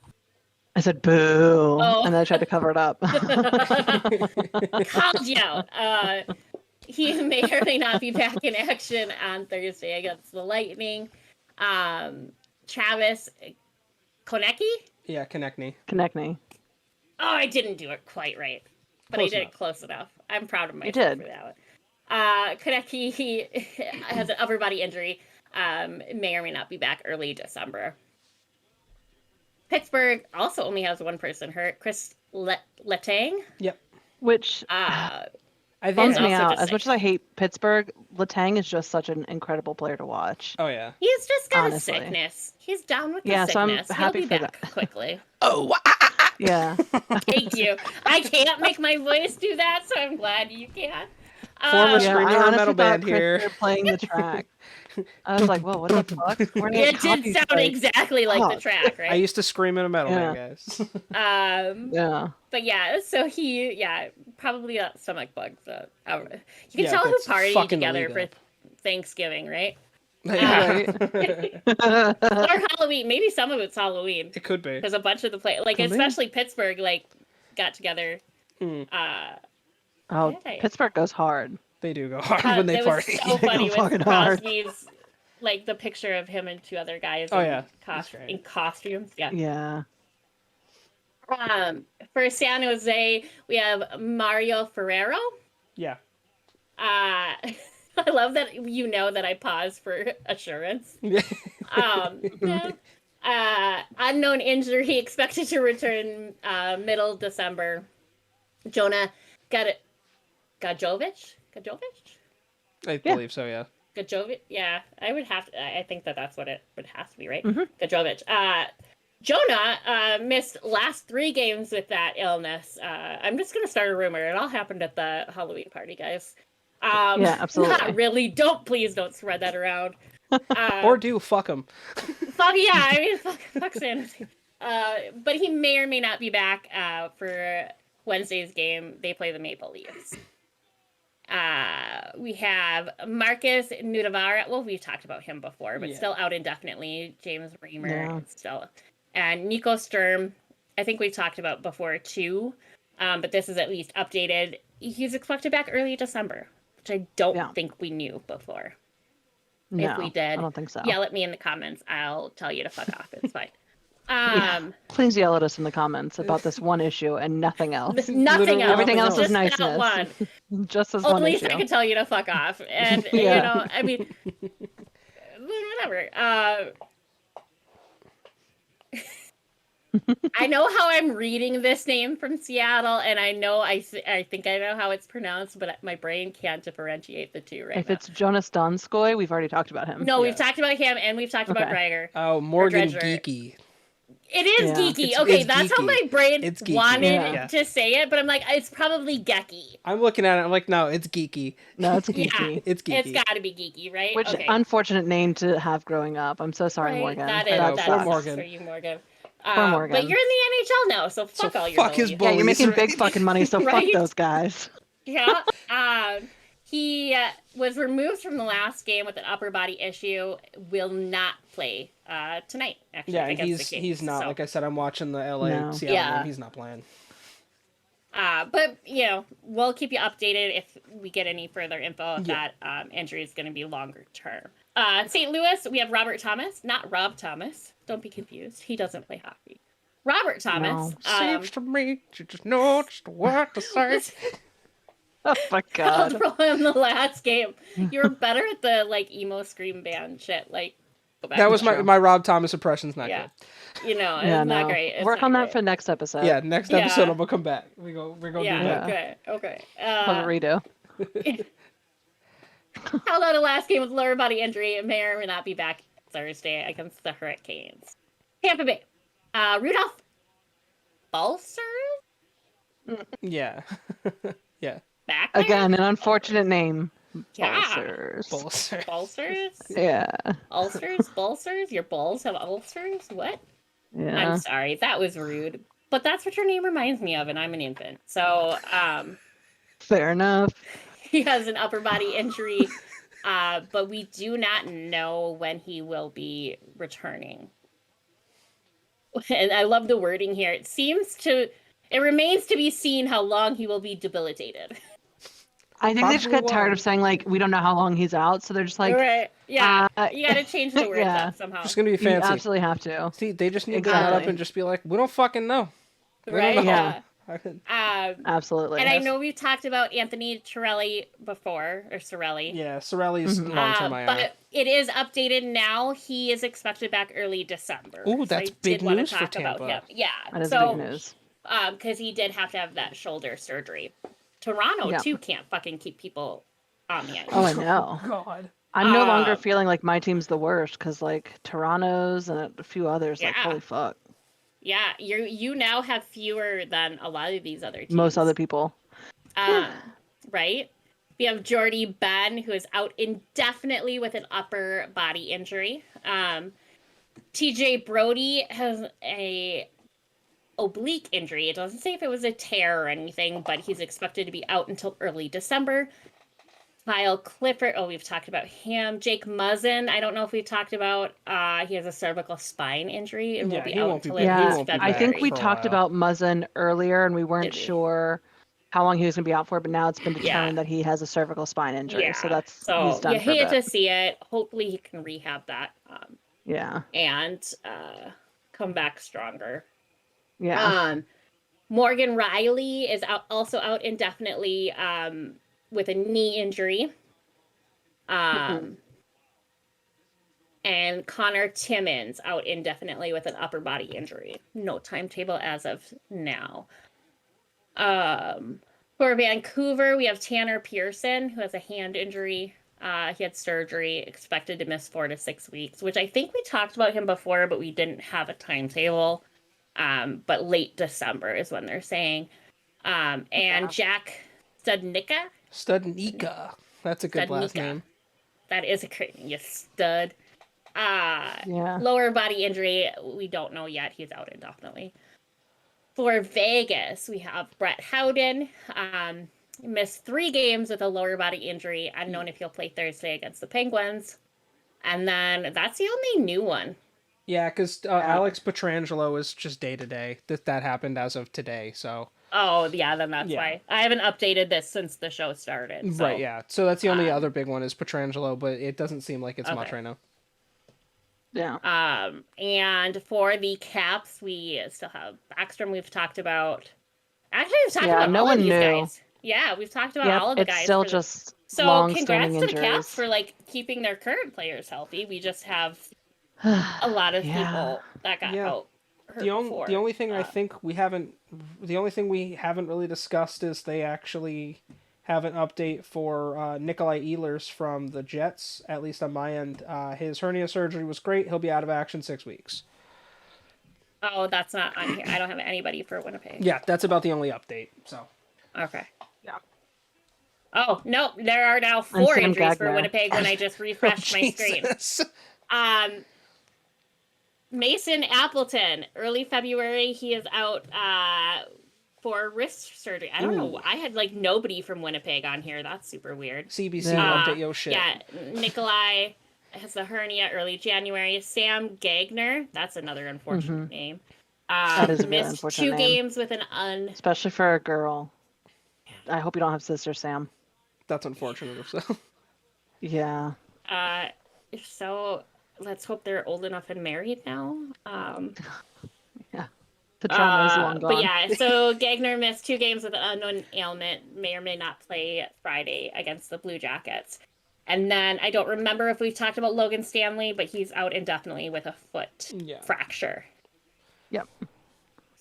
I said boo, and then I tried to cover it up. Called you out. He may or may not be back in action on Thursday against the Lightning. Travis Konecny? Yeah, Konecny. Konecny. Oh, I didn't do it quite right, but I did it close enough. I'm proud of myself for that one. Konecny has an upper body injury. May or may not be back early December. Pittsburgh also only has one person hurt, Chris Letang. Yep. Which bums me out. As much as I hate Pittsburgh, Letang is just such an incredible player to watch. Oh, yeah. He's just got a sickness. He's down with the sickness. So I'm happy He'll be for back quickly. Yeah. Thank you. I can't make my voice do that, so I'm glad you can. Former screaming metal band here. Playing the track. I was like, whoa, what the fuck? It did sound exactly like the track, right? I used to scream in a metal band, guys. Yeah. But yeah, so probably got stomach bugs. You can tell who partied together for Thanksgiving, right? Yeah. Or Halloween. Maybe some of it's Halloween. It could be. Because a bunch of the especially Pittsburgh, got together. Pittsburgh goes hard. They do go hard when they party. It was so funny with Crosby's, the picture of him and 2 other guys in costumes. Yeah. For San Jose, we have Mario Ferrero. Yeah. I love that that I paused for assurance. Unknown injury expected to return middle December. Jonah Gajovic? I believe so, yeah. Gajovic? Yeah, I think that's what it would have to be, right? Mm-hmm. Gajovic. Jonah missed last 3 games with that illness. I'm just going to start a rumor. It all happened at the Halloween party, guys. Yeah, absolutely. Not really. Please don't spread that around. Or do, fuck him. Fuck San Jose. But he may or may not be back for Wednesday's game. They play the Maple Leafs. We have Marcus Nudavara. Well, we've talked about him before, but still out indefinitely. James Reimer still. And Nico Sturm, I think we've talked about before too, but this is at least updated. He's expected back early December, which I don't think we knew before. No, if we did, I don't think so. Yell at me in the comments. I'll tell you to fuck off. It's fine. Please yell at us in the comments about this one issue and nothing else. Nothing else. Everything else is just niceness. One. Just as one Only issue. I can tell you to fuck off. And, I mean, whatever. I know how I'm reading this name from Seattle, and I know I think I know how it's pronounced, but my brain can't differentiate the two right now. If it's Jonas Donskoy, we've already talked about him. No, we've talked about him, and we've talked about Greiger. Oh, Morgan Geeky. It is geeky. Okay, that's geeky. how my brain wanted to say it, but I'm like, it's probably geeky. I'm looking at it, I'm like, no, it's geeky. No, it's geeky. Yeah, it's geeky. It's got to be geeky, right? Which unfortunate name to have growing up. I'm so sorry, Morgan. That's Morgan. for you, Morgan. Morgan. But you're in the NHL now, so fuck all your his bullies. bullies. Yeah, you're making big fucking money, so fuck those guys. Yeah. He was removed from the last game with an upper body issue. Will not play tonight. Actually, yeah, he's not. So. Like I said, I'm watching the LA Seattle game. He's not playing. But we'll keep you updated if we get any further info if that injury is going to be longer term. St. Louis, we have Robert Thomas, not Rob Thomas. Don't be confused. He doesn't play hockey. Robert Thomas. No. Seems to me you just know just what to say. Oh my god. Held for him the last game. You were better at the emo scream band shit. That was my Rob Thomas impression's not good. It's not great. It's Work on that for next episode. Yeah, next episode we'll come back. We're gonna do that. Okay. Redo. Held out a last game with lower body injury and may or may not be back Thursday against the Hurricanes. Tampa Bay. Rudolph Balser? Yeah. Yeah. Back there? Again, an unfortunate name. Yeah. Balsers. Balsers? Yeah. Ulcers? Balsers? Your balls have ulcers? What? Yeah. I'm sorry. That was rude. But that's what your name reminds me of, and I'm an infant. So, fair enough. He has an upper body injury, but we do not know when he will be returning. And I love the wording here. It remains to be seen how long he will be debilitated. I think they just got tired of saying, we don't know how long he's out, so they're just like... Right. Yeah, you gotta change the words up somehow. It's gonna be fancy. You absolutely have to. See, they just need to get up and just be like, we don't fucking know. Right? Know. Yeah. Absolutely. And I know we've talked about Anthony Cirelli before, or Cirelli. Yeah, Cirelli's long-term IR. But it is updated now. He is expected back early December. Ooh, that's big news for Tampa. About him. Yeah. That is big news. Because he did have to have that shoulder surgery. Toronto, too, can't fucking keep people on the ice. Oh, I know. God. I'm no longer feeling like my team's the worst, because, Toronto's and a few others, holy fuck. Yeah, you now have fewer than a lot of these other teams. Most other people. Right? We have Jordy Ben, who is out indefinitely with an upper body injury. TJ Brody has a oblique injury. It doesn't say if it was a tear or anything, but he's expected to be out until early December. Kyle Clifford, we've talked about him. Jake Muzzin, I don't know if we've talked about, he has a cervical spine injury and will be out until February. I think we talked about Muzzin earlier and we weren't sure how long he was going to be out for, but now it's been determined that he has a cervical spine injury. Yeah. So he's done for a bit. You hate to see it. Hopefully he can rehab that. And come back stronger. Yeah. Morgan Riley is also out indefinitely with a knee injury. And Connor Timmins out indefinitely with an upper body injury. No timetable as of now. For Vancouver, we have Tanner Pearson, who has a hand injury. He had surgery, expected to miss 4 to 6 weeks, which I think we talked about him before, but we didn't have a timetable. But late December is when they're saying. And Jack Studnicka. That's a good last name. That is a great name. You stud. Lower body injury, we don't know yet. He's out indefinitely. For Vegas, we have Brett Howden. Missed 3 games with a lower body injury. Unknown if he'll play Thursday against the Penguins. And then that's the only new one. Yeah, because Alex Pietrangelo is just day-to-day. That happened as of today, so... Oh, yeah, then that's why. I haven't updated this since the show started. So. Right, yeah. So that's the only other big one is Pietrangelo, but it doesn't seem like it's much right now. Yeah. And for the Caps, we still have Backstrom we've talked about. Actually, we've talked about all of these guys. Yeah, we've talked about all of the guys. It's still just So congrats to the Caps for keeping their current players healthy. We just have a lot of people that got out. The only thing we haven't really discussed is they actually have an update for Nikolai Ehlers from the Jets, at least on my end. His hernia surgery was great. He'll be out of action 6 weeks. Oh, that's not on here. I don't have anybody for Winnipeg. Yeah, that's about the only update. So. Okay. Yeah. Oh, no, there are now 4 injuries for Winnipeg when I just refreshed my screen. Mason Appleton, early February, he is out for wrist surgery. I don't know. I had like nobody from Winnipeg on here. That's super weird. CBC update your shit. Yeah, Nikolai has a hernia early January. Sam Gagner, that's another unfortunate name. That is a really missed unfortunate 2 name. games with an especially for a girl. I hope you don't have sisters, Sam. That's unfortunate if so. Yeah. If so, let's hope they're old enough and married now. Yeah. The trauma is long gone. But yeah, so Gagner missed 2 games with an unknown ailment, may or may not play Friday against the Blue Jackets. And then I don't remember if we've talked about Logan Stanley, but he's out indefinitely with a foot fracture. Yep.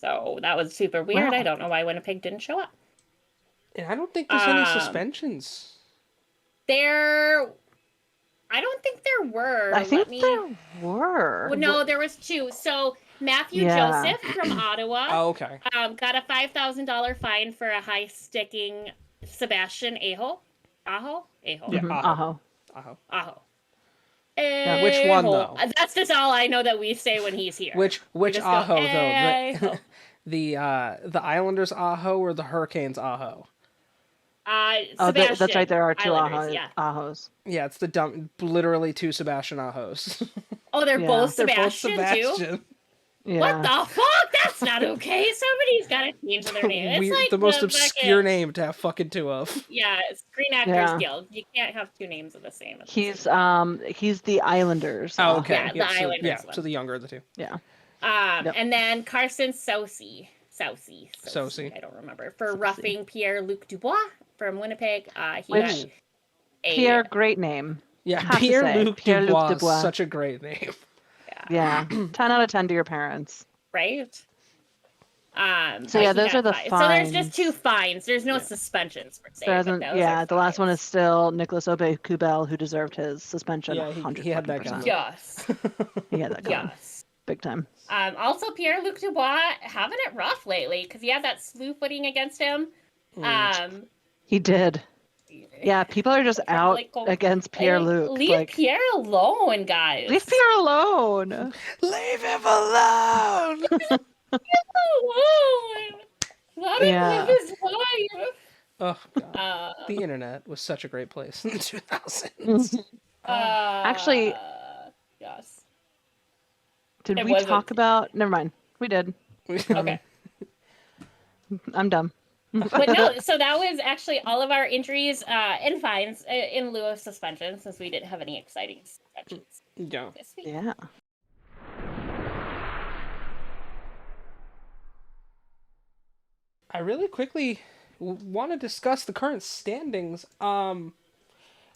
So that was super weird. Wow. I don't know why Winnipeg didn't show up. And I don't think there's any suspensions. I don't think there were. I think there were. Well, no, there was 2. So Matthew Joseph from Ottawa got a $5,000 fine for a high-sticking Sebastian Aho. Yeah, Aho. Which one, though? That's just all I know that we say when he's here. Which Aho, though? The Islanders Aho or the Hurricanes Aho? Sebastian. That's right. There are 2 Ahos. Yeah, it's literally 2 Sebastian Ahos. Oh, they're both Sebastian too? Yeah. What the fuck? That's not okay. Somebody's got to change their name. It's like the most obscure name to have fucking 2 of. Yeah, it's Screen Actors Guild. You can't have 2 names of the same. He's the Islanders. Oh, okay. Yeah, the Islanders. Yeah, so the younger of the 2. Yeah. And then Carson Soucy. Soucy. I don't remember. For roughing Pierre-Luc Dubois from Winnipeg. Pierre, great name. Yeah, Pierre-Luc Dubois, such a great name. Yeah. 10 out of 10 to your parents. Right? So yeah, those are the fines. So there's just 2 fines. There's no suspensions per se. The last one is still Nicholas Aube-Kubel, who deserved his suspension. Yeah, he had that coming. Yes. He had that coming. Yes. Big time. Also, Pierre-Luc Dubois having it rough lately because he had that slew footing against him. He did. Yeah, people are just out against Pierre-Luc. Leave Pierre alone, guys. Leave Pierre alone. Leave him alone. Let him live his life. Oh, God. The internet was such a great place in the 2000s. Actually, yes. Did we talk about? Never mind. We did. Okay. I'm dumb. But no, so that was actually all of our injuries and fines in lieu of suspension, since we didn't have any exciting suspensions this week. Yeah. I really quickly want to discuss the current standings.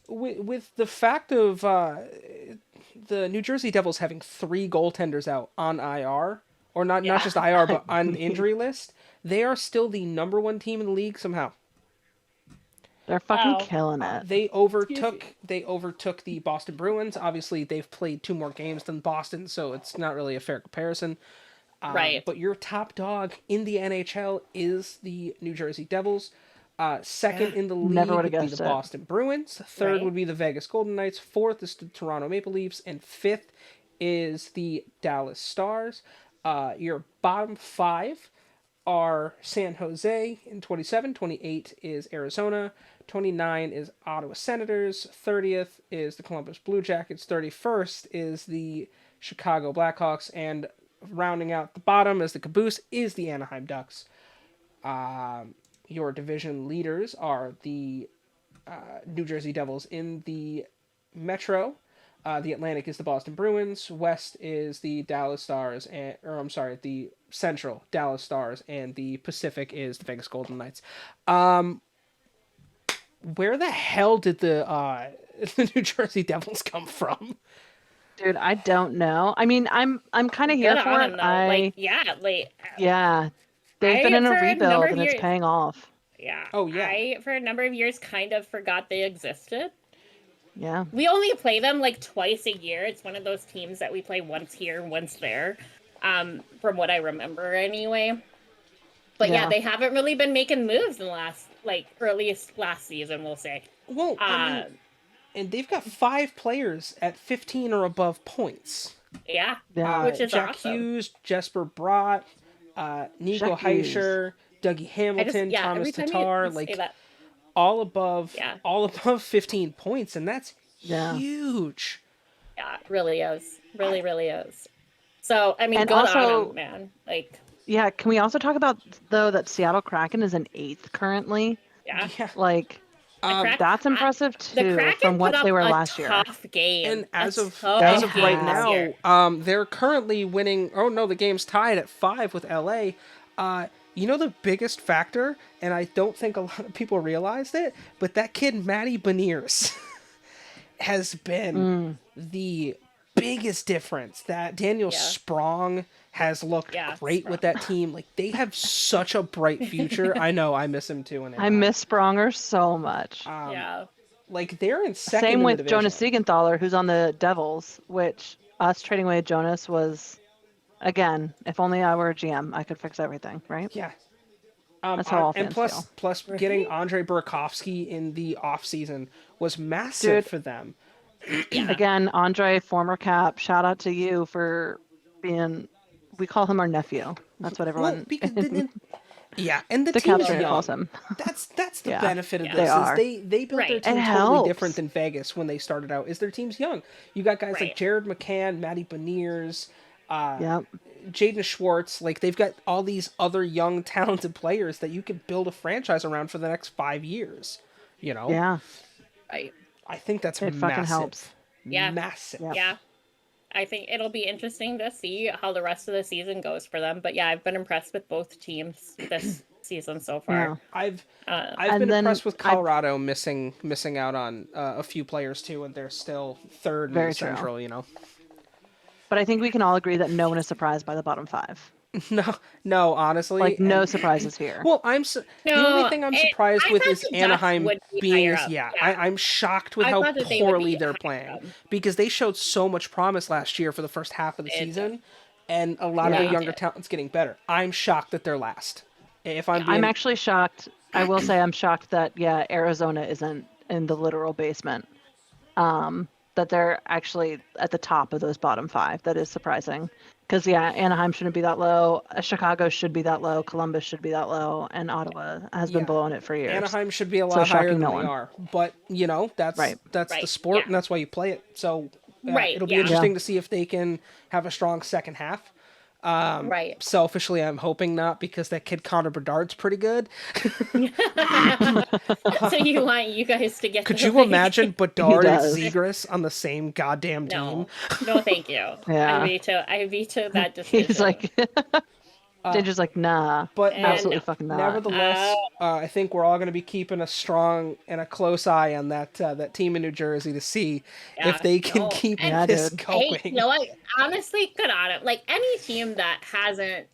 With the fact of the New Jersey Devils having 3 goaltenders out on IR, or not just IR, but on the injury list, they are still the number 1 team in the league somehow. They're fucking killing it. They overtook the Boston Bruins. Obviously, they've played 2 more games than Boston, so it's not really a fair comparison. Right. But your top dog in the NHL is the New Jersey Devils. Second in the league would be the Boston Bruins. Third would be the Vegas Golden Knights. Fourth is the Toronto Maple Leafs. And 5th is the Dallas Stars. Your bottom 5 are San Jose in 27. 28 is Arizona. 29 is Ottawa Senators. 30th is the Columbus Blue Jackets. 31st is the Chicago Blackhawks. And rounding out the bottom as the caboose is the Anaheim Ducks. Your division leaders are the New Jersey Devils in the Metro. The Atlantic is the Boston Bruins. West is the Dallas Stars, the Central Dallas Stars, and the Pacific is the Vegas Golden Knights. Where the hell did the New Jersey Devils come from? Dude, I don't know. I mean, I'm kind of here for it. Yeah. They've been in a rebuild and it's paying off. Yeah. Oh, yeah. I, for a number of years, kind of forgot they existed. Yeah. We only play them like twice a year. It's one of those teams that we play once here, once there, from what I remember anyway. But yeah, they haven't really been making moves in the earliest last season, we'll say. Well, and they've got 5 players at 15 or above points. Yeah. Yeah. Which is Jack awesome. Hughes, Jesper Bratt, Nico Heischer, Dougie Hamilton, Thomas Tatar, like all above 15 points, and that's huge. Yeah, it really is. Really is. So, I mean, and good also, on them, man. Like, yeah, can we also talk about, though, that Seattle Kraken is in 8th currently? Yeah. Like, that's impressive, too, from what they were last year. Game. And as of right now, they're currently winning. Oh, no, the game's tied at 5 with LA. You know the biggest factor, and I don't think a lot of people realized it, but that kid, Matty Beniers, has been the biggest difference. That Daniel Sprong has looked great with that team. Like, they have such a bright future. I know, I miss him too. I miss Spronger so much. Like, they're in second. Same in with the division. Jonas Siegenthaler, who's on the Devils, which us trading away Jonas was, again, if only I were a GM, I could fix everything, right? Yeah. That's how all fans feel. Plus, getting Andre Burakovsky in the offseason was massive for them. Again, Andre, former Cap, shout out to you for being, we call him our nephew. That's what everyone... And the Caps team's young. calls him. That's the benefit of this. They built their team totally different than Vegas when they started out. Is their team's young. You got guys like Jared McCann, Matty Beniers, Jaden Schwartz. Like, they've got all these other young, talented players that you could build a franchise around for the next 5 years. You know? Yeah. I think that's massive. Fucking helps. Yeah. Massive. Yeah. I think it'll be interesting to see how the rest of the season goes for them. But yeah, I've been impressed with both teams this season so far. Yeah. I've been impressed with Colorado missing out on a few players too, and they're still third in the Central, you know. But I think we can all agree that no one is surprised by the bottom 5. No, honestly, like no surprises here. Well, the only thing I'm surprised with is Anaheim being I'm shocked with how poorly they're playing because they showed so much promise last year for the first half of the season, and a lot of the younger talent's getting better. I'm shocked that they're last. I'm actually shocked. I will say I'm shocked that Arizona isn't in the literal basement. That they're actually at the top of those bottom 5. That is surprising. Because, Anaheim shouldn't be that low. Chicago should be that low. Columbus should be that low. And Ottawa has been blowing it for years. Anaheim should be a lot higher than they are. But, you know, that's the sport, and that's why you play it. So it'll be interesting to see if they can have a strong second half. Selfishly, I'm hoping not, because that kid Connor Bedard's pretty good. So you want you guys to get... Could you imagine Bedard and Zegras on the same goddamn team? No, thank you. I veto that decision. He's like... Ginger's like, nah, but absolutely fucking not. Nevertheless, I think we're all going to be keeping a strong and a close eye on that team in New Jersey to see if they can keep this going. Hey, you know what? Honestly, good on it. Like, any team that hasn't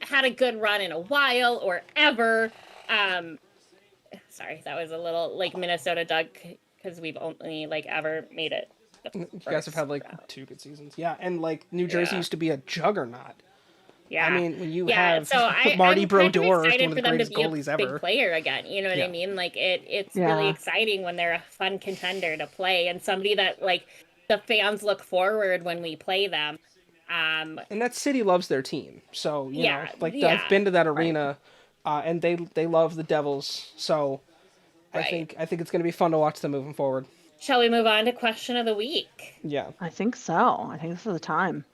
had a good run in a while or ever, sorry, that was a little like Minnesota Doug, because we've only like ever made it. You guys have had like 2 good seasons. Yeah, and like New Jersey used to be a juggernaut. Yeah. I mean, when you have Marty Brodeur, one of the greatest goalies ever. Big player again, you know what I mean? Like it's really exciting when they're a fun contender to play, and somebody that like the fans look forward when we play them. And that city loves their team, so you know, like I've been to that arena, and they love the Devils, so I think it's going to be fun to watch them moving forward. Shall we move on to question of the week? Yeah, I think so. I think this is the time.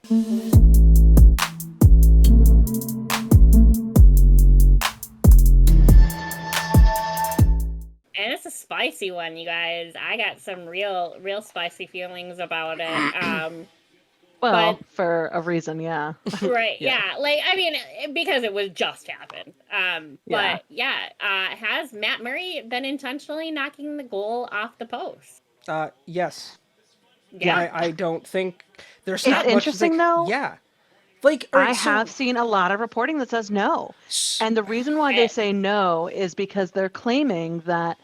And it's a spicy one, you guys. I got some real spicy feelings about it. Well, for a reason, yeah. Right, yeah. Like, I mean, because it was just happened. But has Matt Murray been intentionally knocking the goal off the post? Yes. Yeah. I don't think there's not much interesting though. Yeah. Like, I have seen a lot of reporting that says no. And the reason why they say no is because they're claiming that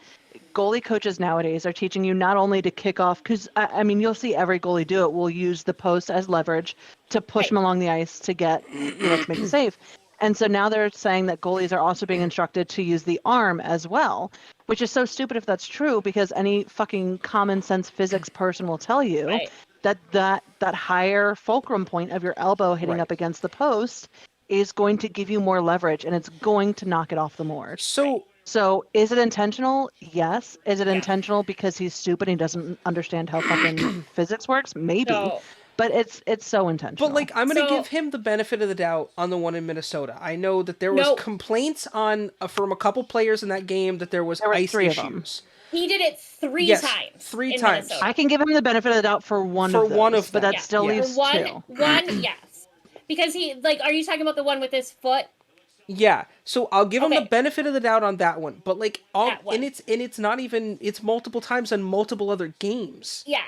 goalie coaches nowadays are teaching you not only to kick off, because, I mean, you'll see every goalie do it, will use the post as leverage to push them along the ice to get, to make the save. And so now they're saying that goalies are also being instructed to use the arm as well, which is so stupid if that's true, because any fucking common sense physics person will tell you that higher fulcrum point of your elbow hitting up against the post is going to give you more leverage and it's going to knock it off the moored. So is it intentional? Yes. Is it intentional because he's stupid and he doesn't understand how fucking physics works? Maybe. But it's so intentional. But, like, I'm going to give him the benefit of the doubt on the one in Minnesota. I know that there was complaints from a couple players in that game that there was ice issues. He did it three times. 3 times. Minnesota. I can give him the benefit of the doubt for one of those, but that still leaves two. One, yes. Because he, like, are you talking about the one with his foot? Yeah, so I'll give him the benefit of the doubt on that one, but like it's not even, it's multiple times in multiple other games. Yeah.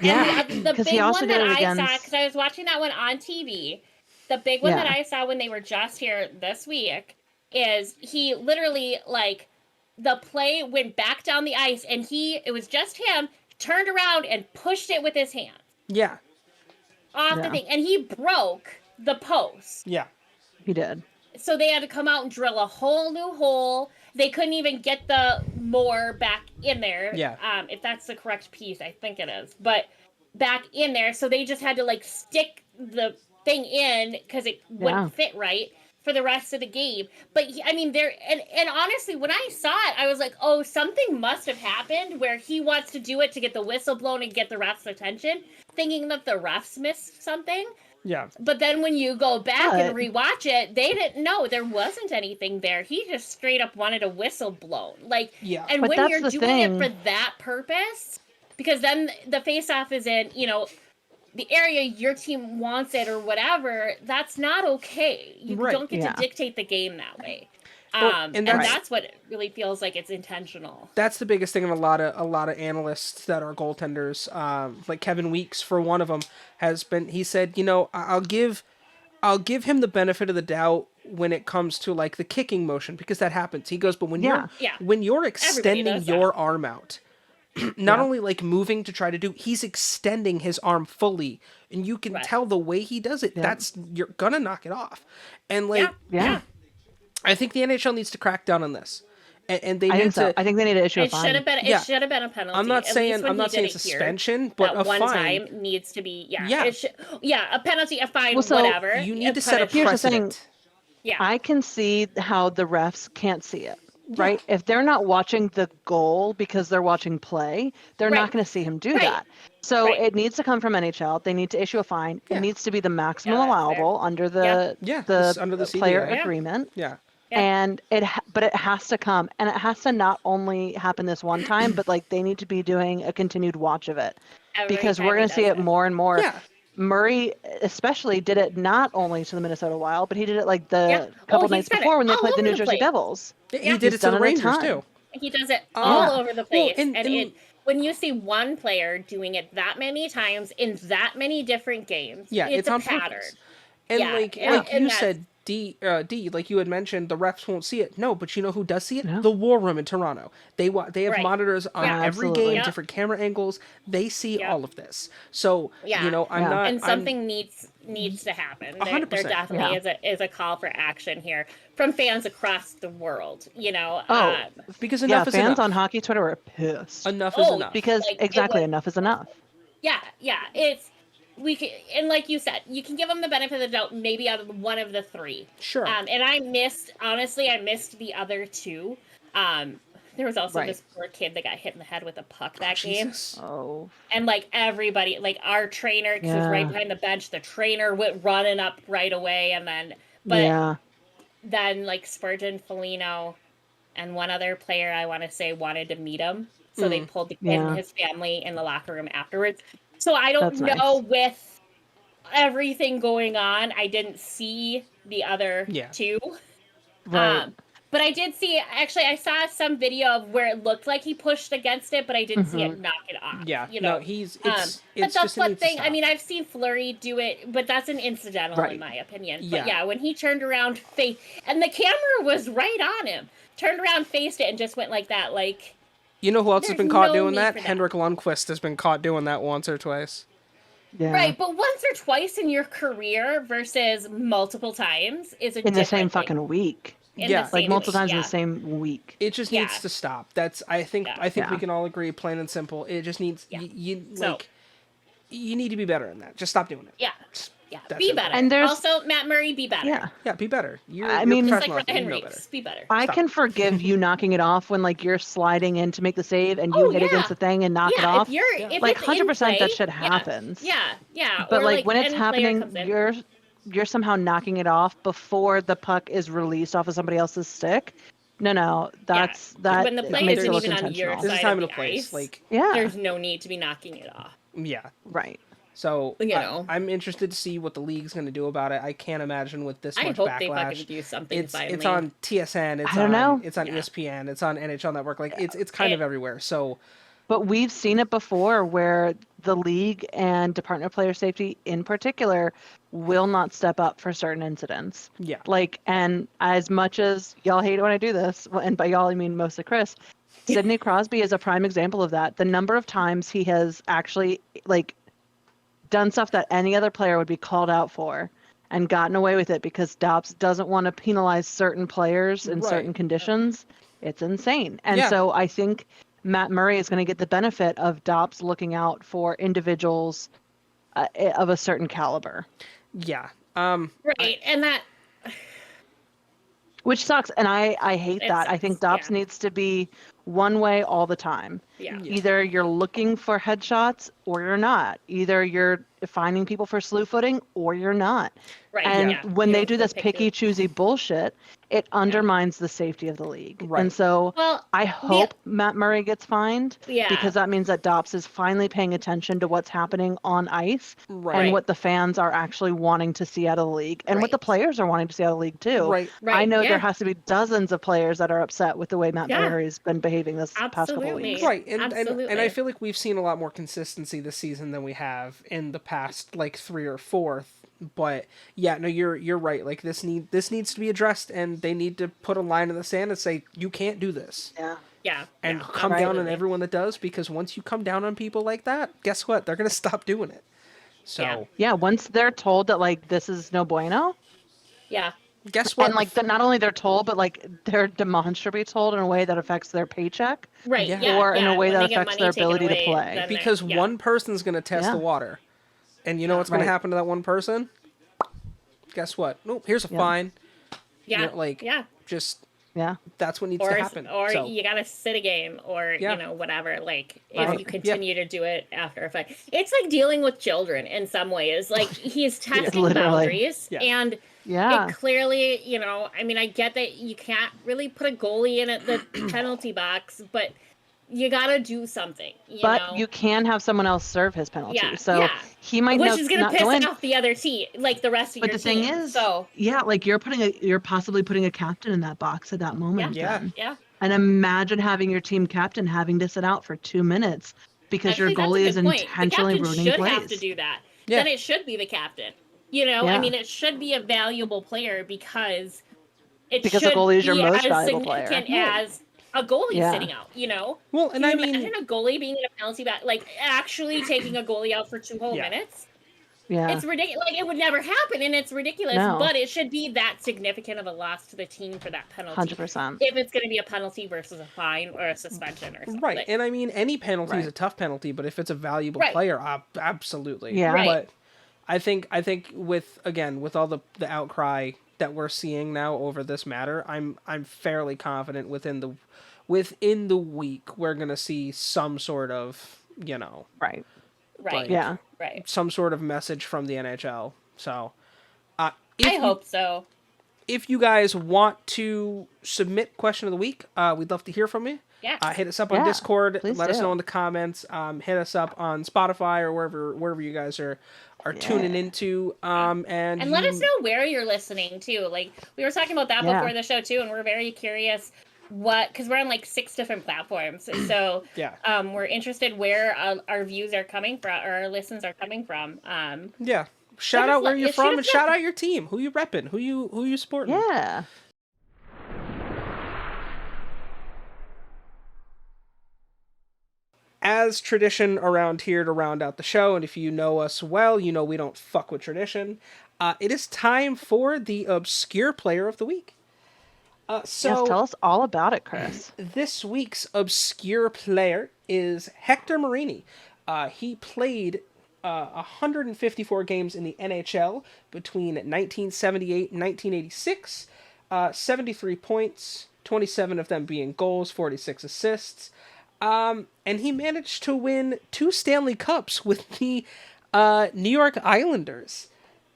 And the big one that I saw, because I was watching that one on TV, the big one that I saw when they were just here this week is he literally, like, the play went back down the ice and it was just him, turned around and pushed it with his hand. Yeah. Off the thing. And he broke the post. Yeah. He did. So they had to come out and drill a whole new hole. They couldn't even get the moor back in there. Yeah. If that's the correct piece, I think it is. But back in there, so they just had to, like, stick the thing in because it wouldn't fit right for the rest of the game. But I mean, and honestly, when I saw it, I was like, oh, something must have happened where he wants to do it to get the whistle blown and get the refs' attention, thinking that the refs missed something. Yeah. But then when you go back and rewatch it, they didn't know there wasn't anything there. He just straight up wanted a whistle blown. Like, and but when you're doing it for that purpose, because then the face-off is in, the area your team wants it or whatever, that's not okay. You don't get to dictate the game that way. And that's what it really feels like it's intentional. That's the biggest thing of a lot of analysts that are goaltenders. Like Kevin Weeks, for one of them, he said, I'll give him the benefit of the doubt when it comes to, like, the kicking motion, because that happens. He goes, but when you're extending your arm out, not only, like, moving to try to he's extending his arm fully, and you can tell the way he does it. You're gonna knock it off. And, like, I think the NHL needs to crack down on this, and they need to. I think they need to issue a fine. It should have been a penalty. I'm not saying suspension, but a one fine time needs to be a penalty, a fine, whatever. You need to set a precedent. Yeah, I can see how the refs can't see it. Right? If they're not watching the goal because they're watching play, they're not going to see him do that. So it needs to come from NHL. They need to issue a fine. It needs to be the maximum allowable under the under the player agreement. Yeah. And but it has to come, and it has to not only happen this one time, but, like, they need to be doing a continued watch of it, because we're going to see it more and more. Yeah. Murray especially did it not only to the Minnesota Wild, but he did it, like, the couple nights before when they played the New Jersey Devils. He did it to the Rangers too. He does it all over the place, when you see one player doing it that many times in that many different games, it's a pattern. Purpose. And like you said, D, like you had mentioned, the refs won't see it. No, but you know who does see it? No. The War Room in Toronto. They have monitors on every game, different camera angles. They see all of this. So I'm not. And something needs to happen. 100%. There definitely is a call for action here from fans across the world. Because enough is enough. Fans on hockey Twitter are pissed. Enough is enough. Because enough is enough. Yeah, it's. We can, and like you said, you can give them the benefit of the doubt maybe out of one of the three. Sure. And I missed the other two. There was also this poor kid that got hit in the head with a puck that game. Oh. And, like, everybody, like, our trainer, because he was right behind the bench, the trainer went running up right away, and then, then, like, Spurgeon, Foligno, and one other player, I want to say, wanted to meet him. So they pulled the kid and his family in the locker room afterwards. So I don't know with everything going on, I didn't see the other two. Right. But I did see, actually, I saw some video of where it looked like he pushed against it, but I didn't see it knock it off. Yeah, no, it's but the foot thing, I mean, I've seen Fleury do it, but that's an incidental in my opinion. But when he turned around, and the camera was right on him, turned around, faced it, and just went like that, like... You know who else has been caught doing that? Henrik Lundqvist has been caught doing that once or twice. Yeah. Right, but once or twice in your career versus multiple times is a in the same fucking week. Like multiple times in the same week. It just needs to stop. I think we can all agree, plain and simple. It just needs you need to be better than that. Just stop doing it. Yeah. Yeah, be better. And there's also Matt Murray, be better. Yeah, be better. You're professional. Just like Ryan Reeves, be better. I can forgive you knocking it off when like you're sliding in to make the save and you hit against the thing and knock it off. If like 100% that shit happens. Yeah. But like when it's happening, you're somehow knocking it off before the puck is released off of somebody else's stick. No, that when the play isn't even on your side time of the place. Like, there's no need to be knocking it off. Yeah, right. So I'm interested to see what the league's going to do about it. I can't imagine with this much backlash. I hope they fucking do something. Finally. It's on TSN. It's on ESPN. It's on NHL Network. Like it's kind of everywhere. So, but we've seen it before where the league and Department of Player Safety in particular will not step up for certain incidents. Yeah. Like, and as much as y'all hate it when I do this, and by y'all I mean mostly Chris, Sidney Crosby is a prime example of that. The number of times he has actually like done stuff that any other player would be called out for and gotten away with it because Dobbs doesn't want to penalize certain players in certain conditions. It's insane. And so I think Matt Murray is going to get the benefit of Dobbs looking out for individuals of a certain caliber. Yeah. Right. And that... Which sucks. And I hate that. I think Dobbs needs to be one way all the time. Yeah. Either you're looking for headshots or you're not. Either you're finding people for slew footing or you're not. Right. And when they do this picky, choosy bullshit, it undermines the safety of the league. Right. And so I hope Matt Murray gets fined because that means that Dobbs is finally paying attention to what's happening on ice and what the fans are actually wanting to see out of the league and what the players are wanting to see out of the league too. Right. I know there has to be dozens of players that are upset with the way Matt Murray has been behaving this past couple of weeks. Right. And I feel like we've seen a lot more consistency this season than we have in the past like 3 or 4. But you're right. Like this needs to be addressed, and they need to put a line in the sand and say you can't do this. Yeah. And come down on everyone that does, because once you come down on people like that, guess what? They're gonna stop doing it. So once they're told that like this is no bueno. Yeah. Guess what? And like not only they're told, but like they're demonstrably told in a way that affects their paycheck, right? Or in a way that affects their ability to play. Because one person's gonna test the water. And you know what's going to happen to that one person? Guess what? Nope, here's a fine. Yeah. Just Yeah. That's what needs to happen. Or you gotta sit a game, or you know, whatever. Like if you continue to do it after a fight, it's like dealing with children in some ways. Like he's testing boundaries, and it clearly, you know, I mean, I get that you can't really put a goalie in at the penalty box, but you gotta do something. You know? You can have someone else serve his penalty. So he might which is gonna piss off the other team, like the rest of your team. But the thing is, like you're possibly putting a captain in that box at that moment. Yeah. And imagine having your team captain having to sit out for 2 minutes because your goalie is intentionally ruining plays. The captain should have to do that. Then it should be the captain. You know, I mean, it should be a valuable player because the goalie is your most valuable player. As a goalie sitting out, you know? Well, and I mean, imagine a goalie being in a penalty back, like actually taking a goalie out for 2 whole minutes. Yeah. It's ridiculous. Like, it would never happen, and it's ridiculous, but it should be that significant of a loss to the team for that penalty. 100%. If it's going to be a penalty versus a fine or a suspension or something. Right, and I mean, any penalty is a tough penalty, but if it's a valuable player, absolutely. Yeah. But I think with all the outcry that we're seeing now over this matter, I'm fairly confident within the week we're gonna see some sort of, you know, right, some sort of message from the NHL. So I hope so. If you guys want to submit question of the week, we'd love to hear from you. Yeah. Hit us up on Discord. Let us do. know in the comments. Hit us up on Spotify or wherever you guys are tuning into. And let us know where you're listening to. Like, we were talking about that before the show too, and we're very curious because we're on like 6 different platforms. So we're interested where our views are coming from, or our listens are coming from. Shout out where you're from, and shout out your team. Who you repping? Who you supporting? Yeah. As tradition around here to round out the show, and if you know us well, you know we don't fuck with tradition. It is time for the Obscure Player of the Week. So tell us all about it, Chris. This week's Obscure Player is Hector Marini. He played 154 games in the NHL between 1978 and 1986, 73 points, 27 of them being goals, 46 assists. And he managed to win 2 Stanley Cups with the New York Islanders.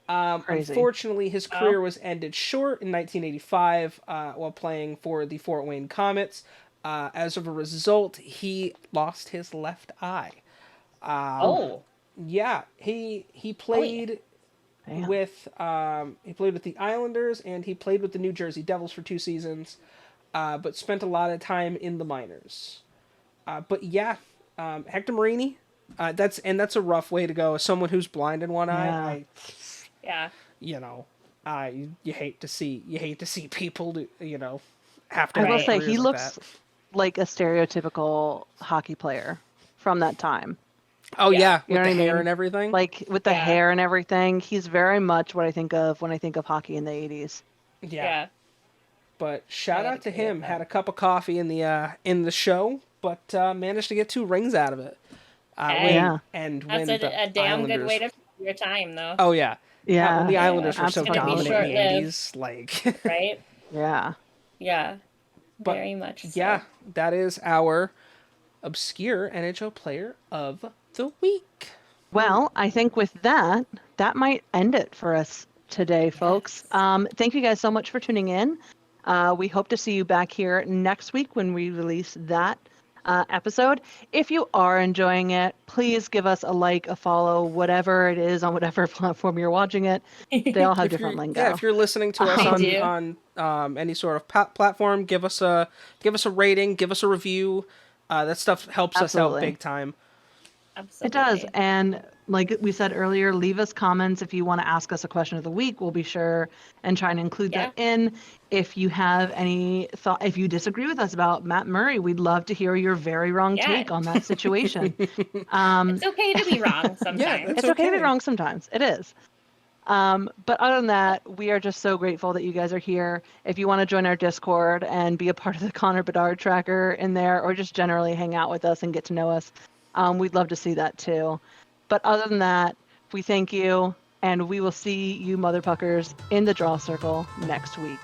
Unfortunately, his career was ended short in 1985 while playing for the Fort Wayne Comets. As of a result, he lost his left eye. Yeah, he played with the Islanders, and he played with the New Jersey Devils for 2 seasons, but spent a lot of time in the minors. But yeah, Hector Marini, that's a rough way to go. As someone who's blind in one eye, you hate to see people have to. I will say he looks like a stereotypical hockey player from that time. Oh yeah, with the hair and everything. Like with the hair and everything, he's very much what I think of when I think of hockey in the 80s. Yeah. But shout out to him. Had a cup of coffee in the show, but managed to get 2 rings out of it. And that's a damn good way to spend your time, though. Oh yeah. Yeah. When the Islanders were so absolutely. dominant in the 80s, like. Right. Yeah. Yeah. Very much. So. Yeah, that is our obscure NHL player of the week. Well, I think with that might end it for us today, folks. Thank you guys so much for tuning in. We hope to see you back here next week when we release that episode. If you are enjoying it, please give us a like, a follow, whatever it is on whatever platform you're watching it. They all have different lingo. Yeah, if you're listening to us on any sort of platform, give us a rating, give us a review. That stuff helps us out big time. Absolutely. It does. And like we said earlier, leave us comments if you want to ask us a question of the week. We'll be sure and try and include that in. If you have any thought, if you disagree with us about Matt Murray, we'd love to hear your very wrong take on that situation. It's okay to be wrong sometimes. It's okay to be wrong sometimes. It is. But other than that, we are just so grateful that you guys are here. If you want to join our Discord and be a part of the Connor Bedard tracker in there, or just generally hang out with us and get to know us, we'd love to see that too. But other than that, we thank you, and we will see you motherfuckers in the draw circle next week.